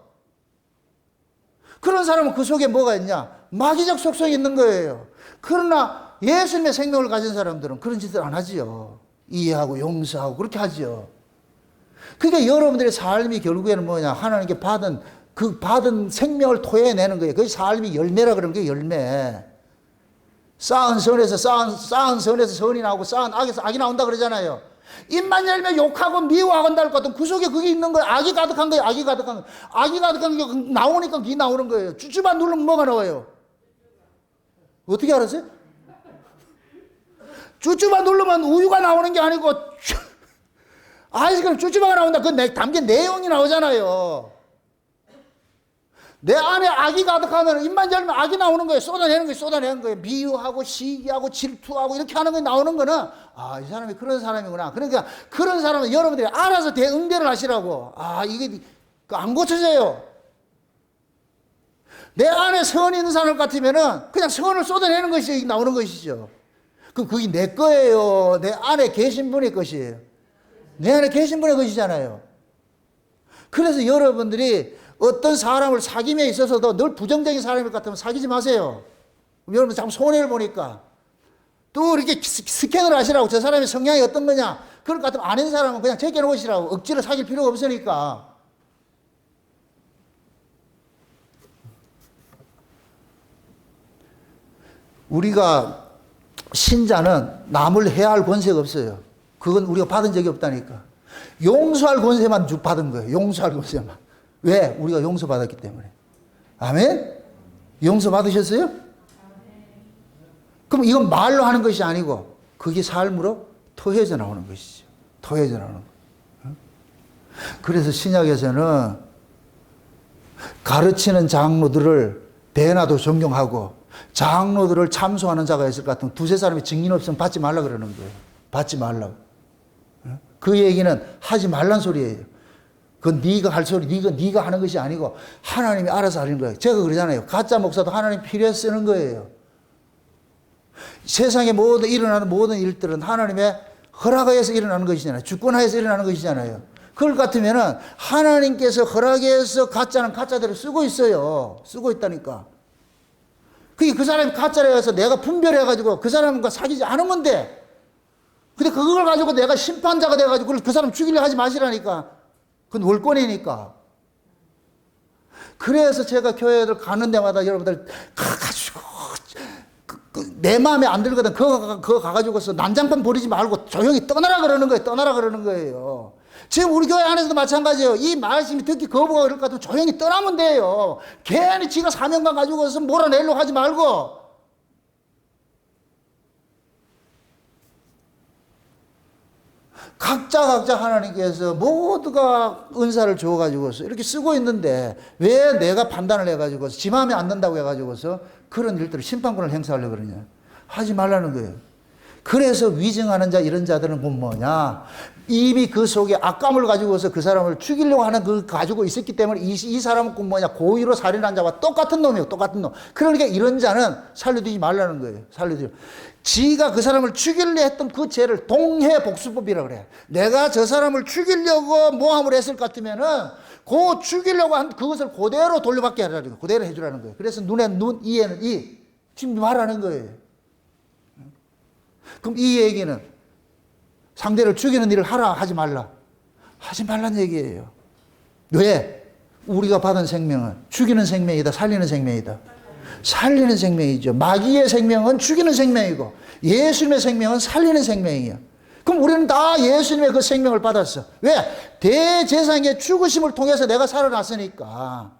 Speaker 1: 그런 사람은 그 속에 뭐가 있냐? 마귀적 속성이 있는 거예요. 그러나 예수님의 생명을 가진 사람들은 그런 짓을 안 하지요. 이해하고 용서하고 그렇게 하지요. 그러니까 여러분들의 삶이 결국에는 뭐냐? 하나님께 받은 생명을 토해내는 거예요. 그게 삶이 열매라 그러는 거예요. 열매. 쌓은 선에서 선이 나오고 쌓은 악에서 악이 나온다 그러잖아요. 입만 열면 욕하고 미워하고 한다 할 것 같으면 그 속에 그게 있는 거예요. 악이 가득한 거예요. 악이 가득한 거. 악이 가득한 게 나오니까 그게 나오는 거예요. 쭈쭈만 누르면 뭐가 나와요? 어떻게 알았어요? 쭈쭈만 누르면 우유가 나오는 게 아니고 아이스크림 쭈쭈바가 나온다. 그 담긴 내용이 나오잖아요. 내 안에 악이 가득하면 입만 열면 악이 나오는 거예요. 쏟아내는 거예요. 쏟아내는 거예요. 미워하고 시기하고 질투하고 이렇게 하는 거 나오는 거는 이 사람이 그런 사람이구나. 그러니까 그런 사람은 여러분들이 알아서 대응대를 하시라고. 이게 안 고쳐져요. 내 안에 선이 있는 사람 같으면은 그냥 선을 쏟아내는 것이 나오는 것이죠. 그게 내 거예요. 내 안에 계신 분의 것이에요. 내 안에 계신 분의 것이잖아요. 그래서 여러분들이 어떤 사람을 사귐에 있어서도 늘 부정적인 사람일 것 같으면 사귀지 마세요. 여러분 자꾸 손해를 보니까 또 이렇게 스캔을 하시라고. 저 사람의 성향이 어떤 거냐. 그럴 것 같으면 아는 사람은 그냥 제껴놓으시라고. 억지로 사귈 필요가 없으니까. 우리가 신자는 남을 해야 할 권세가 없어요. 그건 우리가 받은 적이 없다니까. 용서할 권세만 받은 거예요. 용서할 권세만. 왜? 우리가 용서받았기 때문에. 아멘? 용서받으셨어요? 그럼 이건 말로 하는 것이 아니고 그게 삶으로 토해져 나오는 것이죠. 토해져 나오는 것. 그래서 신약에서는 가르치는 장로들을 대나도 존경하고 장로들을 참소하는 자가 있을 것 같으면 두세 사람이 증인 없으면 받지 말라 그러는 거예요. 받지 말라고. 그 얘기는 하지 말란 소리예요. 그건 네가 할 소리, 네가 하는 것이 아니고 하나님이 알아서 하는 거예요. 제가 그러잖아요. 가짜 목사도 하나님 필요해서 쓰는 거예요. 세상에 일어나는 모든 일들은 하나님의 허락하에서 일어나는 것이잖아요. 주권하에서 일어나는 것이잖아요. 그걸 같으면은 하나님께서 허락해서 가짜는 가짜대로 쓰고 있어요. 쓰고 있다니까. 그 사람이 가짜라 해서 내가 분별해가지고 그 사람과 사귀지 않으면 돼. 근데 그걸 가지고 내가 심판자가 돼가지고 그 사람 죽이려 하지 마시라니까. 그건 월권이니까. 그래서 제가 교회들 가는 데마다 여러분들 가가지고 내 마음에 안 들거든. 그거 가가지고서 난장판 버리지 말고 조용히 떠나라 그러는 거예요. 떠나라 그러는 거예요. 지금 우리 교회 안에서도 마찬가지예요. 이 말씀이 듣기 거부가 그럴 것 같으면 조용히 떠나면 돼요. 괜히 지가 사명감 가지고서 몰아내려고 하지 말고. 각자 하나님께서 모두가 은사를 줘가지고서 이렇게 쓰고 있는데 왜 내가 판단을 해가지고서 지 마음에 안 든다고 해가지고서 그런 일들을 심판권을 행사하려고 그러냐. 하지 말라는 거예요. 그래서 위증하는 자 이런 자들은 뭐냐. 이미 그 속에 악감을 가지고서 그 사람을 죽이려고 하는 그 가지고 있었기 때문에 이 사람은 뭐냐. 고의로 살인한 자와 똑같은 놈이에요. 똑같은 놈. 그러니까 이런 자는 살려두지 말라는 거예요. 살려두지. 지가 그 사람을 죽이려 했던 그 죄를 동해복수법이라고 그래. 내가 저 사람을 죽이려고 모함을 했을 것 같으면은 그 죽이려고 한 그것을 그대로 돌려받게 하라는 거예요. 그대로 해주라는 거예요. 그래서 눈에 눈, 이에는 이. 지금 말하는 거예요. 그럼 이 얘기는 상대를 죽이는 일을 하라 하지 말라. 하지 말란 얘기예요. 왜? 우리가 받은 생명은 죽이는 생명이다. 살리는 생명이다. 살리는 생명이죠. 마귀의 생명은 죽이는 생명이고 예수님의 생명은 살리는 생명이에요. 그럼 우리는 다 예수님의 그 생명을 받았어. 왜? 대제사장의 죽으심을 통해서 내가 살아났으니까.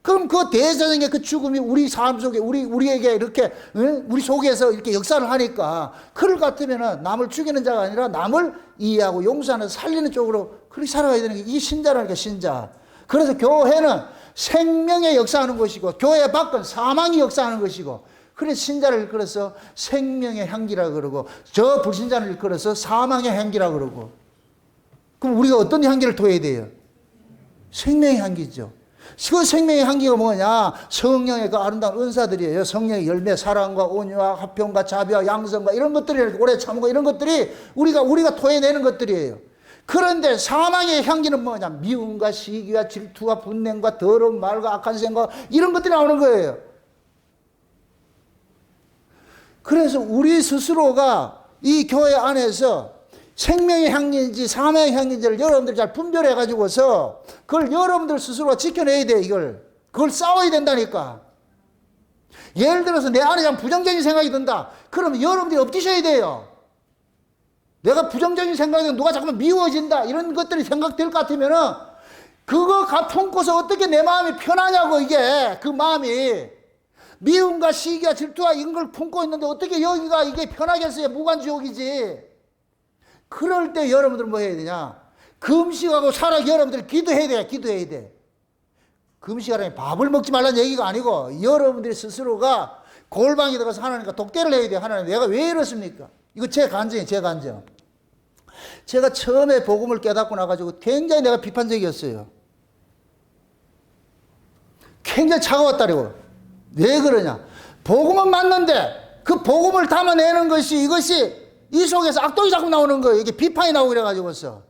Speaker 1: 그럼 그 대제사장의 그 죽음이 우리 삶 속에 우리에게 이렇게 우리 속에서 이렇게 역사를 하니까 그럴 같으면은 남을 죽이는 자가 아니라 남을 이해하고 용서하는 살리는 쪽으로 그렇게 살아가야 되는 게 이 신자라니까 신자. 그래서 교회는 생명의 역사하는 것이고 교회 밖은 사망이 역사하는 것이고 그래서 신자를 일컬어서 생명의 향기라 그러고 저 불신자를 일컬어서 사망의 향기라 그러고 그럼 우리가 어떤 향기를 토해야 돼요? 생명의 향기죠. 그 생명의 향기가 뭐냐? 성령의 그 아름다운 은사들이에요. 성령의 열매, 사랑과 온유와 화평과 자비와 양성과 이런 것들이 오래 참고 이런 것들이 우리가 토해내는 것들이에요. 그런데 사망의 향기는 뭐냐? 미움과 시기와 질투와 분냉과 더러운 말과 악한 생각 이런 것들이 나오는 거예요. 그래서 우리 스스로가 이 교회 안에서 생명의 향기인지 사망의 향기인지를 여러분들이 잘 분별해 가지고서 그걸 여러분들 스스로가 지켜내야 돼. 그걸 싸워야 된다니까. 예를 들어서 내 안에 그냥 부정적인 생각이 든다. 그러면 여러분들이 엎드셔야 돼요. 내가 부정적인 생각이 누가 자꾸만 미워진다 이런 것들이 생각될 것 같으면은 그거 품고서 어떻게 내 마음이 편하냐고. 이게 그 마음이 미움과 시기와 질투와 이런 걸 품고 있는데 어떻게 여기가 이게 편하겠어요? 무간지옥이지. 그럴 때 여러분들 뭐 해야 되냐? 금식하고 여러분들 기도해야 돼. 기도해야 돼. 금식하라니 밥을 먹지 말라는 얘기가 아니고 여러분들이 스스로가 골방에 들어가서 하나님과 독대를 해야 돼. 하나님 내가 왜 이렇습니까? 이거 제 간증이에요. 제 간증. 제가 처음에 복음을 깨닫고 나가지고 굉장히 내가 비판적이었어요. 굉장히 차가웠다리고. 왜 그러냐? 복음은 맞는데 그 복음을 담아내는 것이 이것이 이 속에서 악독이 자꾸 나오는 거예요. 이게 비판이 나오고 그래가지고서.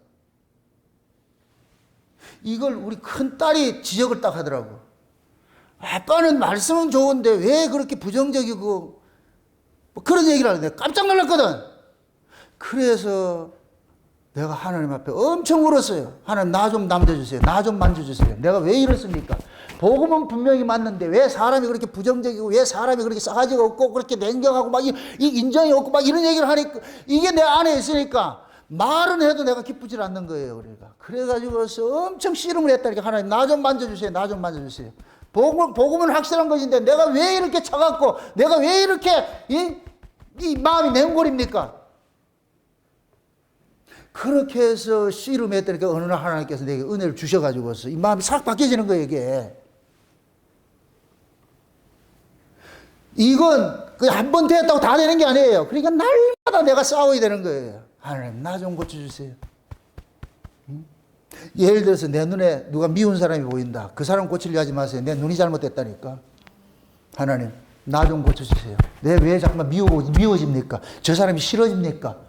Speaker 1: 이걸 우리 큰딸이 지적을 딱 하더라고. 아빠는 말씀은 좋은데 왜 그렇게 부정적이고 뭐 그런 얘기를 하는데 깜짝 놀랐거든. 그래서 내가 하나님 앞에 엄청 울었어요. 하나님 나 좀 남겨주세요. 나 좀 만져주세요. 내가 왜 이렇습니까? 복음은 분명히 맞는데 왜 사람이 그렇게 부정적이고 왜 사람이 그렇게 싸가지가 없고 그렇게 냉정하고 막 이 인정이 없고 막 이런 얘기를 하니까 이게 내 안에 있으니까 말은 해도 내가 기쁘지 않는 거예요. 그래가지고서 엄청 씨름을 했다니까. 하나님 나 좀 만져주세요. 나 좀 만져주세요. 복음은 확실한 것인데 내가 왜 이렇게 차갑고 내가 왜 이렇게 이 마음이 냉골입니까? 그렇게 해서 씨름했더니까 어느 날 하나님께서 내게 은혜를 주셔가지고서 이 마음이 싹 바뀌어지는 거예요, 이게. 이건 한 번 됐다고 다 되는 게 아니에요. 그러니까 날마다 내가 싸워야 되는 거예요. 하나님, 나 좀 고쳐주세요. 예를 들어서 내 눈에 누가 미운 사람이 보인다. 그 사람 고치려 하지 마세요. 내 눈이 잘못됐다니까. 하나님, 나 좀 고쳐주세요. 내 왜 자꾸만 미워집니까? 저 사람이 싫어집니까?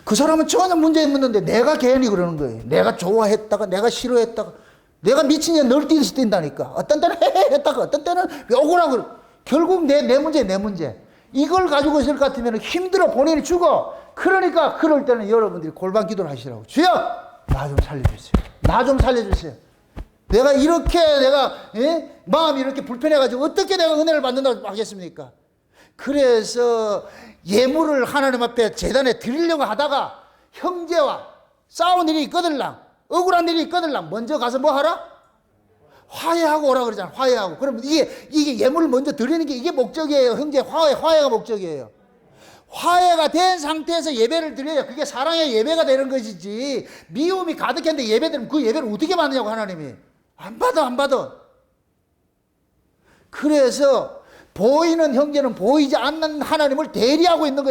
Speaker 1: 그 사람은 전혀 문제 없는데 내가 괜히 그러는 거예요. 내가 좋아했다가 내가 싫어했다가 내가 미친년 널뛰듯이 뛴다니까. 어떤 때는 헤헤 했다가 어떤 때는 욕을 하고. 결국 내 문제 내 문제. 이걸 가지고 있을 것 같으면 힘들어 본인이 죽어. 그러니까 그럴 때는 여러분들이 골반 기도를 하시라고. 주여, 나 좀 살려주세요. 나 좀 살려주세요. 내가 이렇게 마음이 이렇게 불편해가지고 어떻게 내가 은혜를 받는다고 하겠습니까? 그래서 예물을 하나님 앞에 제단에 드리려고 하다가 형제와 싸운 일이 있거들랑 억울한 일이 있거들랑 먼저 가서 뭐 하라? 화해하고 오라 그러잖아. 화해하고. 그럼 이게 예물을 먼저 드리는 게 이게 목적이에요. 형제 화해가 목적이에요. 화해가 된 상태에서 예배를 드려야 그게 사랑의 예배가 되는 것이지. 미움이 가득했는데 예배드리면 그 예배를 어떻게 받느냐고 하나님이. 안 받아. 그래서 보이는 형제는 보이지 않는 하나님을 대리하고 있는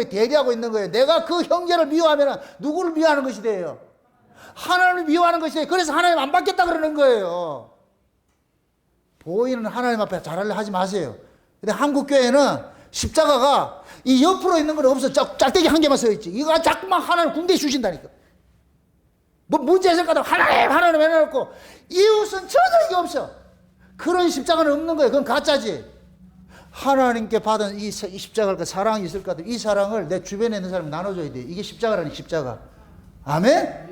Speaker 1: 거예요. 내가 그 형제를 미워하면 누구를 미워하는 것이 돼요? 하나님을 미워하는 것이 돼요. 그래서 하나님 안 받겠다 그러는 거예요. 보이는 하나님 앞에 잘하려 하지 마세요. 근데 한국 교회는 십자가가 이 옆으로 있는 건 없어. 짝대기 한 개만 서 있지. 이거 자꾸만 하나님 궁대 주신다니까. 뭐 문제 있을 거다. 하나님 해놓고 이웃은 전혀 이게 없어. 그런 십자가는 없는 거예요. 그건 가짜지. 하나님께 받은 이 십자가를 그 사랑이 있을 것 같아요. 이 사랑을 내 주변에 있는 사람이 나눠줘야 돼. 이게 십자가라니 십자가. 아멘?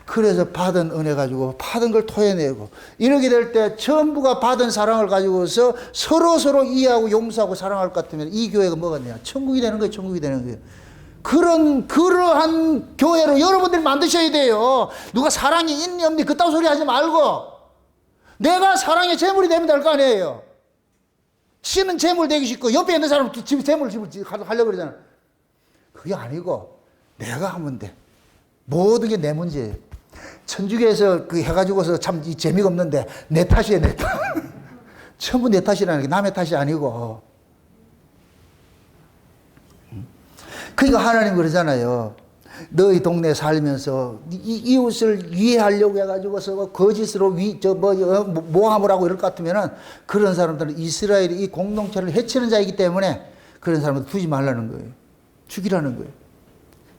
Speaker 1: 그래서 받은 은혜 가지고 받은 걸 토해내고 이렇게 될 때 전부가 받은 사랑을 가지고서 서로 이해하고 용서하고 사랑할 것 같으면 이 교회가 뭐가 되냐? 천국이 되는 거예요. 천국이 되는 거예요. 그러한 교회로 여러분들이 만드셔야 돼요. 누가 사랑이 있니 없니 그따위 소리 하지 말고 내가 사랑의 제물이 되면 될 거 아니에요. 씨는 제물 되기 쉽고 옆에 있는 사람은 제물을 하려고 그러잖아. 그게 아니고 내가 하면 돼. 모든 게 내 문제예요. 천주교에서 그 해가지고서 참 재미가 없는데 내 탓이에요, 내 탓. 전부 내 탓이라는 게 남의 탓이 아니고. 그러니까 하나님 그러잖아요. 너희 동네 살면서 이웃을 위해하려고 해가지고서 거짓으로 모함을 하고 이럴 것 같으면은 그런 사람들은 이스라엘이 이 공동체를 해치는 자이기 때문에 그런 사람들 두지 말라는 거예요. 죽이라는 거예요.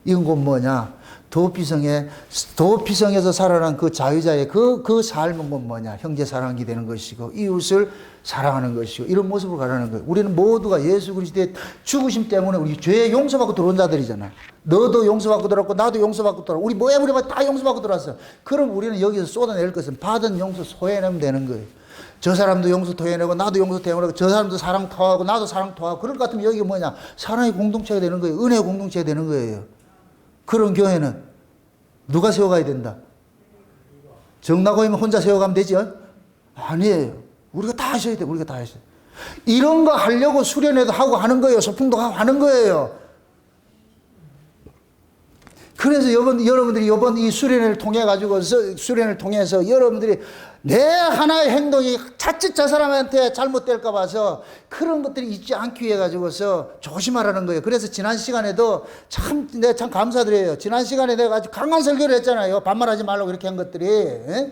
Speaker 1: 이건 곧 뭐냐? 도피성에서 살아난 그 자유자의 그 삶은 곧 뭐냐? 형제 사랑이 되는 것이고, 이웃을 사랑하는 것이고, 이런 모습으로 가라는 거예요. 우리는 모두가 예수 그리스도의 죽으심 때문에 우리 죄 용서받고 들어온 자들이잖아. 너도 용서받고 들어왔고, 나도 용서받고 들어왔고, 우리 다 용서받고 들어왔어. 그럼 우리는 여기서 쏟아낼 것은 받은 용서 소해내면 되는 거예요. 저 사람도 용서 토해내고, 나도 용서 토해내고, 저 사람도 사랑 토하고, 나도 사랑 토하고, 그럴 것 같으면 여기가 뭐냐? 사랑의 공동체가 되는 거예요. 은혜의 공동체가 되는 거예요. 그런 교회는 누가 세워가야 된다? 정나고이면 혼자 세워가면 되죠? 아니에요. 우리가 다 하셔야 돼요. 우리가 다 하셔야 돼요. 이런 거 하려고 수련회도 하고 하는 거예요. 소풍도 하고 하는 거예요. 그래서 여러분들이 이번 이 수련회를 통해서 여러분들이 내 하나의 행동이 자칫 저 사람한테 잘못될까 봐서 그런 것들이 있지 않기 위해 가지고서 조심하라는 거예요. 그래서 지난 시간에도 내가 참 감사드려요. 지난 시간에 내가 아주 강한 설교를 했잖아요. 반말하지 말라고 이렇게 한 것들이. 예?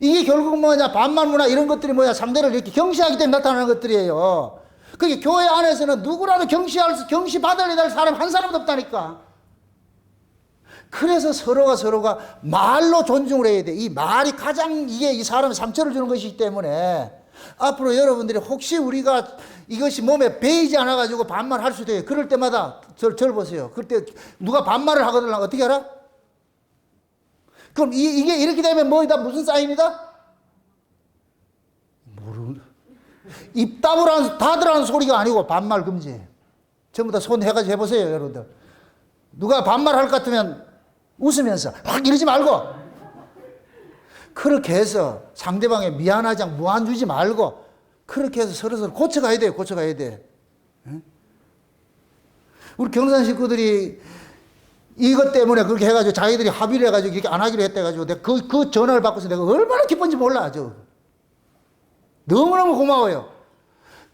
Speaker 1: 이게 결국 뭐냐? 반말 문화 이런 것들이 뭐냐? 상대를 이렇게 경시하기 때문에 나타나는 것들이에요. 그게 교회 안에서는 누구라도 경시받아야 될 사람 한 사람도 없다니까. 그래서 서로가 말로 존중을 해야 돼. 이 말이 가장 이 사람에 상처를 주는 것이기 때문에 앞으로 여러분들이 혹시 우리가 이것이 몸에 배이지 않아가지고 반말할 수도 해요. 그럴 때마다 저를 보세요. 그때 누가 반말을 하거든 어떻게 알아? 그럼 이게 이렇게 되면 뭐이다? 무슨 사인이다? 입 닫으라는 소리가 아니고 반말 금지. 전부 다 손 해가지고 해보세요, 여러분들. 누가 반말할 것 같으면 웃으면서 막 이러지 말고 그렇게 해서 상대방에 미안하지 않고 무안 주지 말고 그렇게 해서 서로 고쳐가야 돼요. 고쳐가야 돼. 우리 경산 식구들이 이것 때문에 그렇게 해가지고 자기들이 합의를 해가지고 이렇게 안 하기로 했대가지고 내가 그 전화를 받고서 내가 얼마나 기쁜지 몰라. 너무너무 고마워요.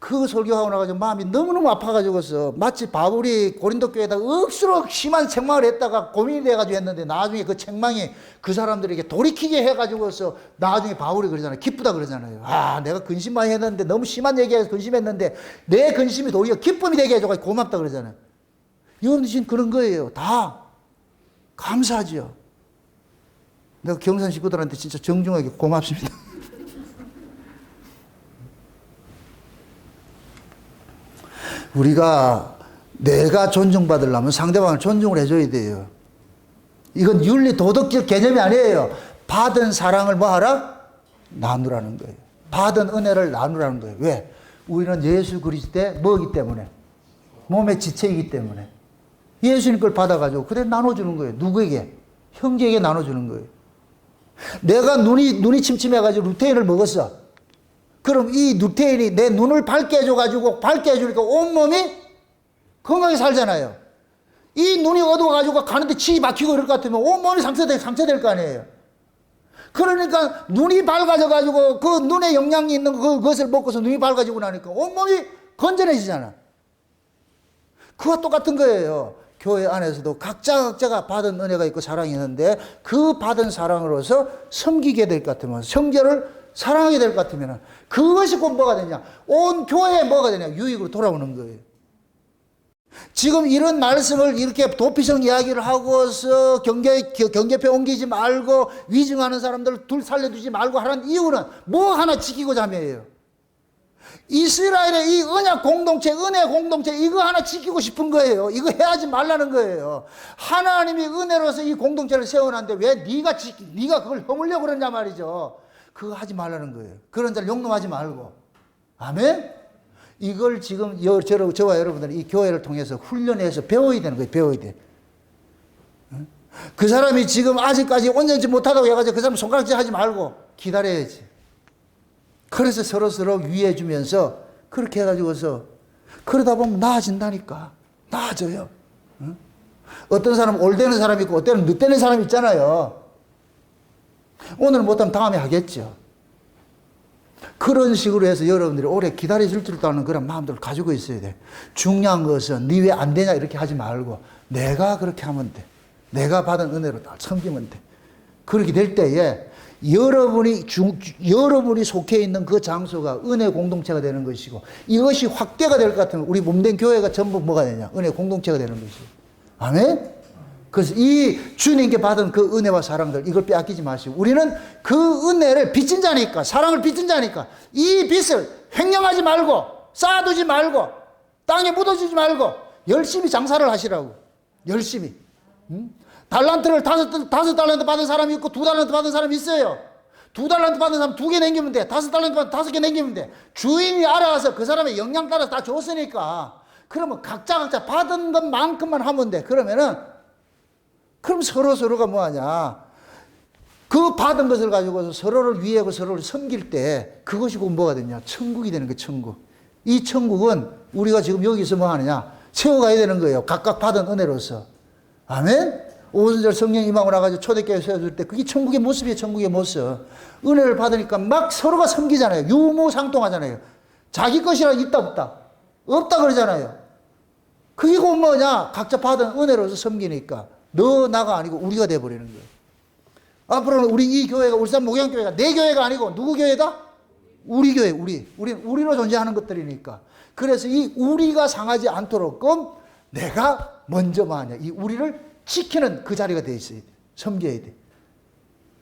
Speaker 1: 그 설교하고 나가지고 마음이 너무너무 아파가지고서 마치 바울이 고린도 교회에다 억수로 심한 책망을 했다가 고민이 돼가지고 했는데 나중에 그 책망이 그 사람들에게 돌이키게 해가지고서 나중에 바울이 그러잖아요. 기쁘다 그러잖아요. 아, 내가 근심 많이 했는데 너무 심한 얘기해서 근심했는데 내 근심이 도리어 기쁨이 되게 해줘가지고 고맙다 그러잖아요. 여러분 지금 그런 거예요. 다 감사하지요. 내가 경산 식구들한테 진짜 정중하게 고맙습니다. 우리가 내가 존중받으려면 상대방을 존중을 해줘야 돼요. 이건 윤리 도덕적 개념이 아니에요. 받은 사랑을 뭐 하라? 나누라는 거예요. 받은 은혜를 나누라는 거예요. 왜? 우리는 예수 그리스도의 뭐이기 때문에? 몸의 지체이기 때문에. 예수님 걸 받아가지고 그래 나눠주는 거예요. 누구에게? 형제에게 나눠주는 거예요. 내가 눈이 침침해가지고 루테인을 먹었어. 그럼 이 루테인이 내 눈을 밝게 해줘가지고 밝게 해주니까 온몸이 건강하게 살잖아요. 이 눈이 어두워가지고 가는데 치 막히고 그럴 것 같으면 온몸이 상처될 거 아니에요. 그러니까 눈이 밝아져가지고 그 눈에 영향이 있는 그것을 먹고서 눈이 밝아지고 나니까 온몸이 건전해지잖아. 그와 똑같은 거예요. 교회 안에서도 각자가 받은 은혜가 있고 사랑이 있는데 그 받은 사랑으로서 섬기게 될 것 같으면 성결을 사랑하게 될 것 같으면 그것이 곧 뭐가 되냐? 온 교회에 뭐가 되냐? 유익으로 돌아오는 거예요. 지금 이런 말씀을 이렇게 도피성 이야기를 하고서 경계표 옮기지 말고 위증하는 사람들을 둘 살려두지 말고 하는 이유는 뭐 하나 지키고자 함이에요. 이스라엘의 이 언약 공동체, 은혜 공동체 이거 하나 지키고 싶은 거예요. 이거 해야지 말라는 거예요. 하나님이 은혜로서 이 공동체를 세워놨는데 왜 네가 그걸 허물려고 그러냐 말이죠. 그거 하지 말라는 거예요. 그런 자를 용납하지 말고. 아멘? 이걸 지금 저와 여러분들은 이 교회를 통해서 훈련해서 배워야 되는 거예요. 배워야 돼. 그 사람이 지금 아직까지 온전치 못하다고 해가지고 그 사람 손가락질 하지 말고 기다려야지. 그래서 서로 위해 주면서 그렇게 해가지고서 그러다 보면 나아진다니까. 나아져요. 어떤 사람은 올되는 사람이 있고 어떤 때는 늦되는 사람이 있잖아요. 오늘 못하면 다음에 하겠죠. 그런 식으로 해서 여러분들이 오래 기다려줄 줄 아는 그런 마음들을 가지고 있어야 돼. 중요한 것은 네 왜 안 되냐 이렇게 하지 말고 내가 그렇게 하면 돼. 내가 받은 은혜로 다 섬기면 돼. 그렇게 될 때에 여러분이 속해 있는 그 장소가 은혜 공동체가 되는 것이고 이것이 확대가 될 것 같으면 우리 몸된 교회가 전부 뭐가 되냐? 은혜 공동체가 되는 것이고. 아멘? 그래서 이 주님께 받은 그 은혜와 사랑들 이걸 빼앗기지 마시고 우리는 그 은혜를 빚진 자니까 사랑을 빚진 자니까 이 빚을 횡령하지 말고 쌓아두지 말고 땅에 묻어주지 말고 열심히 장사를 하시라고. 열심히. 달란트를 다섯 달란트 받은 사람이 있고 2달란트 받은 사람이 있어요. 2달란트 받은 사람 2개 남기면 돼. 5달란트 받은 5개 남기면 돼. 주인이 알아서 그 사람의 역량 따라서 다 줬으니까 그러면 각자 받은 것만큼만 하면 돼. 그럼 서로가 뭐하냐. 그 받은 것을 가지고서 서로를 위하고 서로를 섬길 때 그것이 곧 뭐가 되냐. 천국이 되는 거예요. 천국. 이 천국은 우리가 지금 여기서 뭐 하느냐. 채워가야 되는 거예요. 각각 받은 은혜로서. 아멘? 오순절 성령 임하고 나가지고 초대교회 세워줄 때 그게 천국의 모습이에요. 천국의 모습. 은혜를 받으니까 막 서로가 섬기잖아요. 유무상통하잖아요. 자기 것이라 있다 없다. 없다 그러잖아요. 그게 곧 뭐냐. 각자 받은 은혜로서 섬기니까 너 나가 아니고 우리가 돼버리는 거예요. 앞으로는 우리 이 교회가 울산 목양교회가 내 교회가 아니고 누구 교회다? 우리 교회. 우리로 존재하는 것들이니까. 그래서 이 우리가 상하지 않도록끔 내가 먼저 뭐하냐. 이 우리를 지키는 그 자리가 되어 있어야 돼. 섬겨야 돼.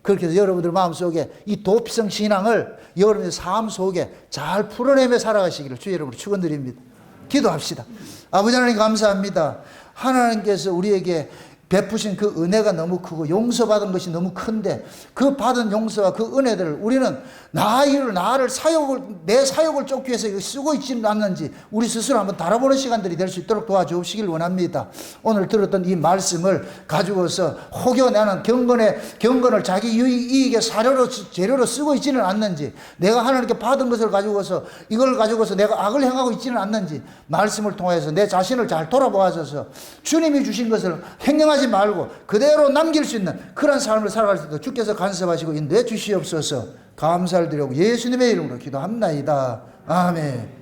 Speaker 1: 그렇게 해서 여러분들 마음속에 이 도피성 신앙을 여러분의 삶 속에 잘 풀어내며 살아가시기를 주의 이름으로 축원드립니다. 기도합시다. 아버지 하나님 감사합니다. 하나님께서 우리에게 베푸신 그 은혜가 너무 크고 용서받은 것이 너무 큰데 그 받은 용서와 그 은혜들을 우리는 내 사역을 쫓기 위해서 쓰고 있지는 않는지 우리 스스로 한번 달아보는 시간들이 될 수 있도록 도와주시길 원합니다. 오늘 들었던 이 말씀을 가지고서 혹여 나는 경건을 자기 이익의 재료로 쓰고 있지는 않는지 내가 하나님께 받은 것을 가지고서 이걸 가지고서 내가 악을 행하고 있지는 않는지 말씀을 통해서 내 자신을 잘 돌아보아서 주님이 주신 것을 횡령하지 변하지 말고 그대로 남길 수 있는 그런 삶을 살아갈 수 있도록 주께서 간섭하시고 인도해 주시옵소서. 감사를 드리고 예수님의 이름으로 기도합나이다. 아멘.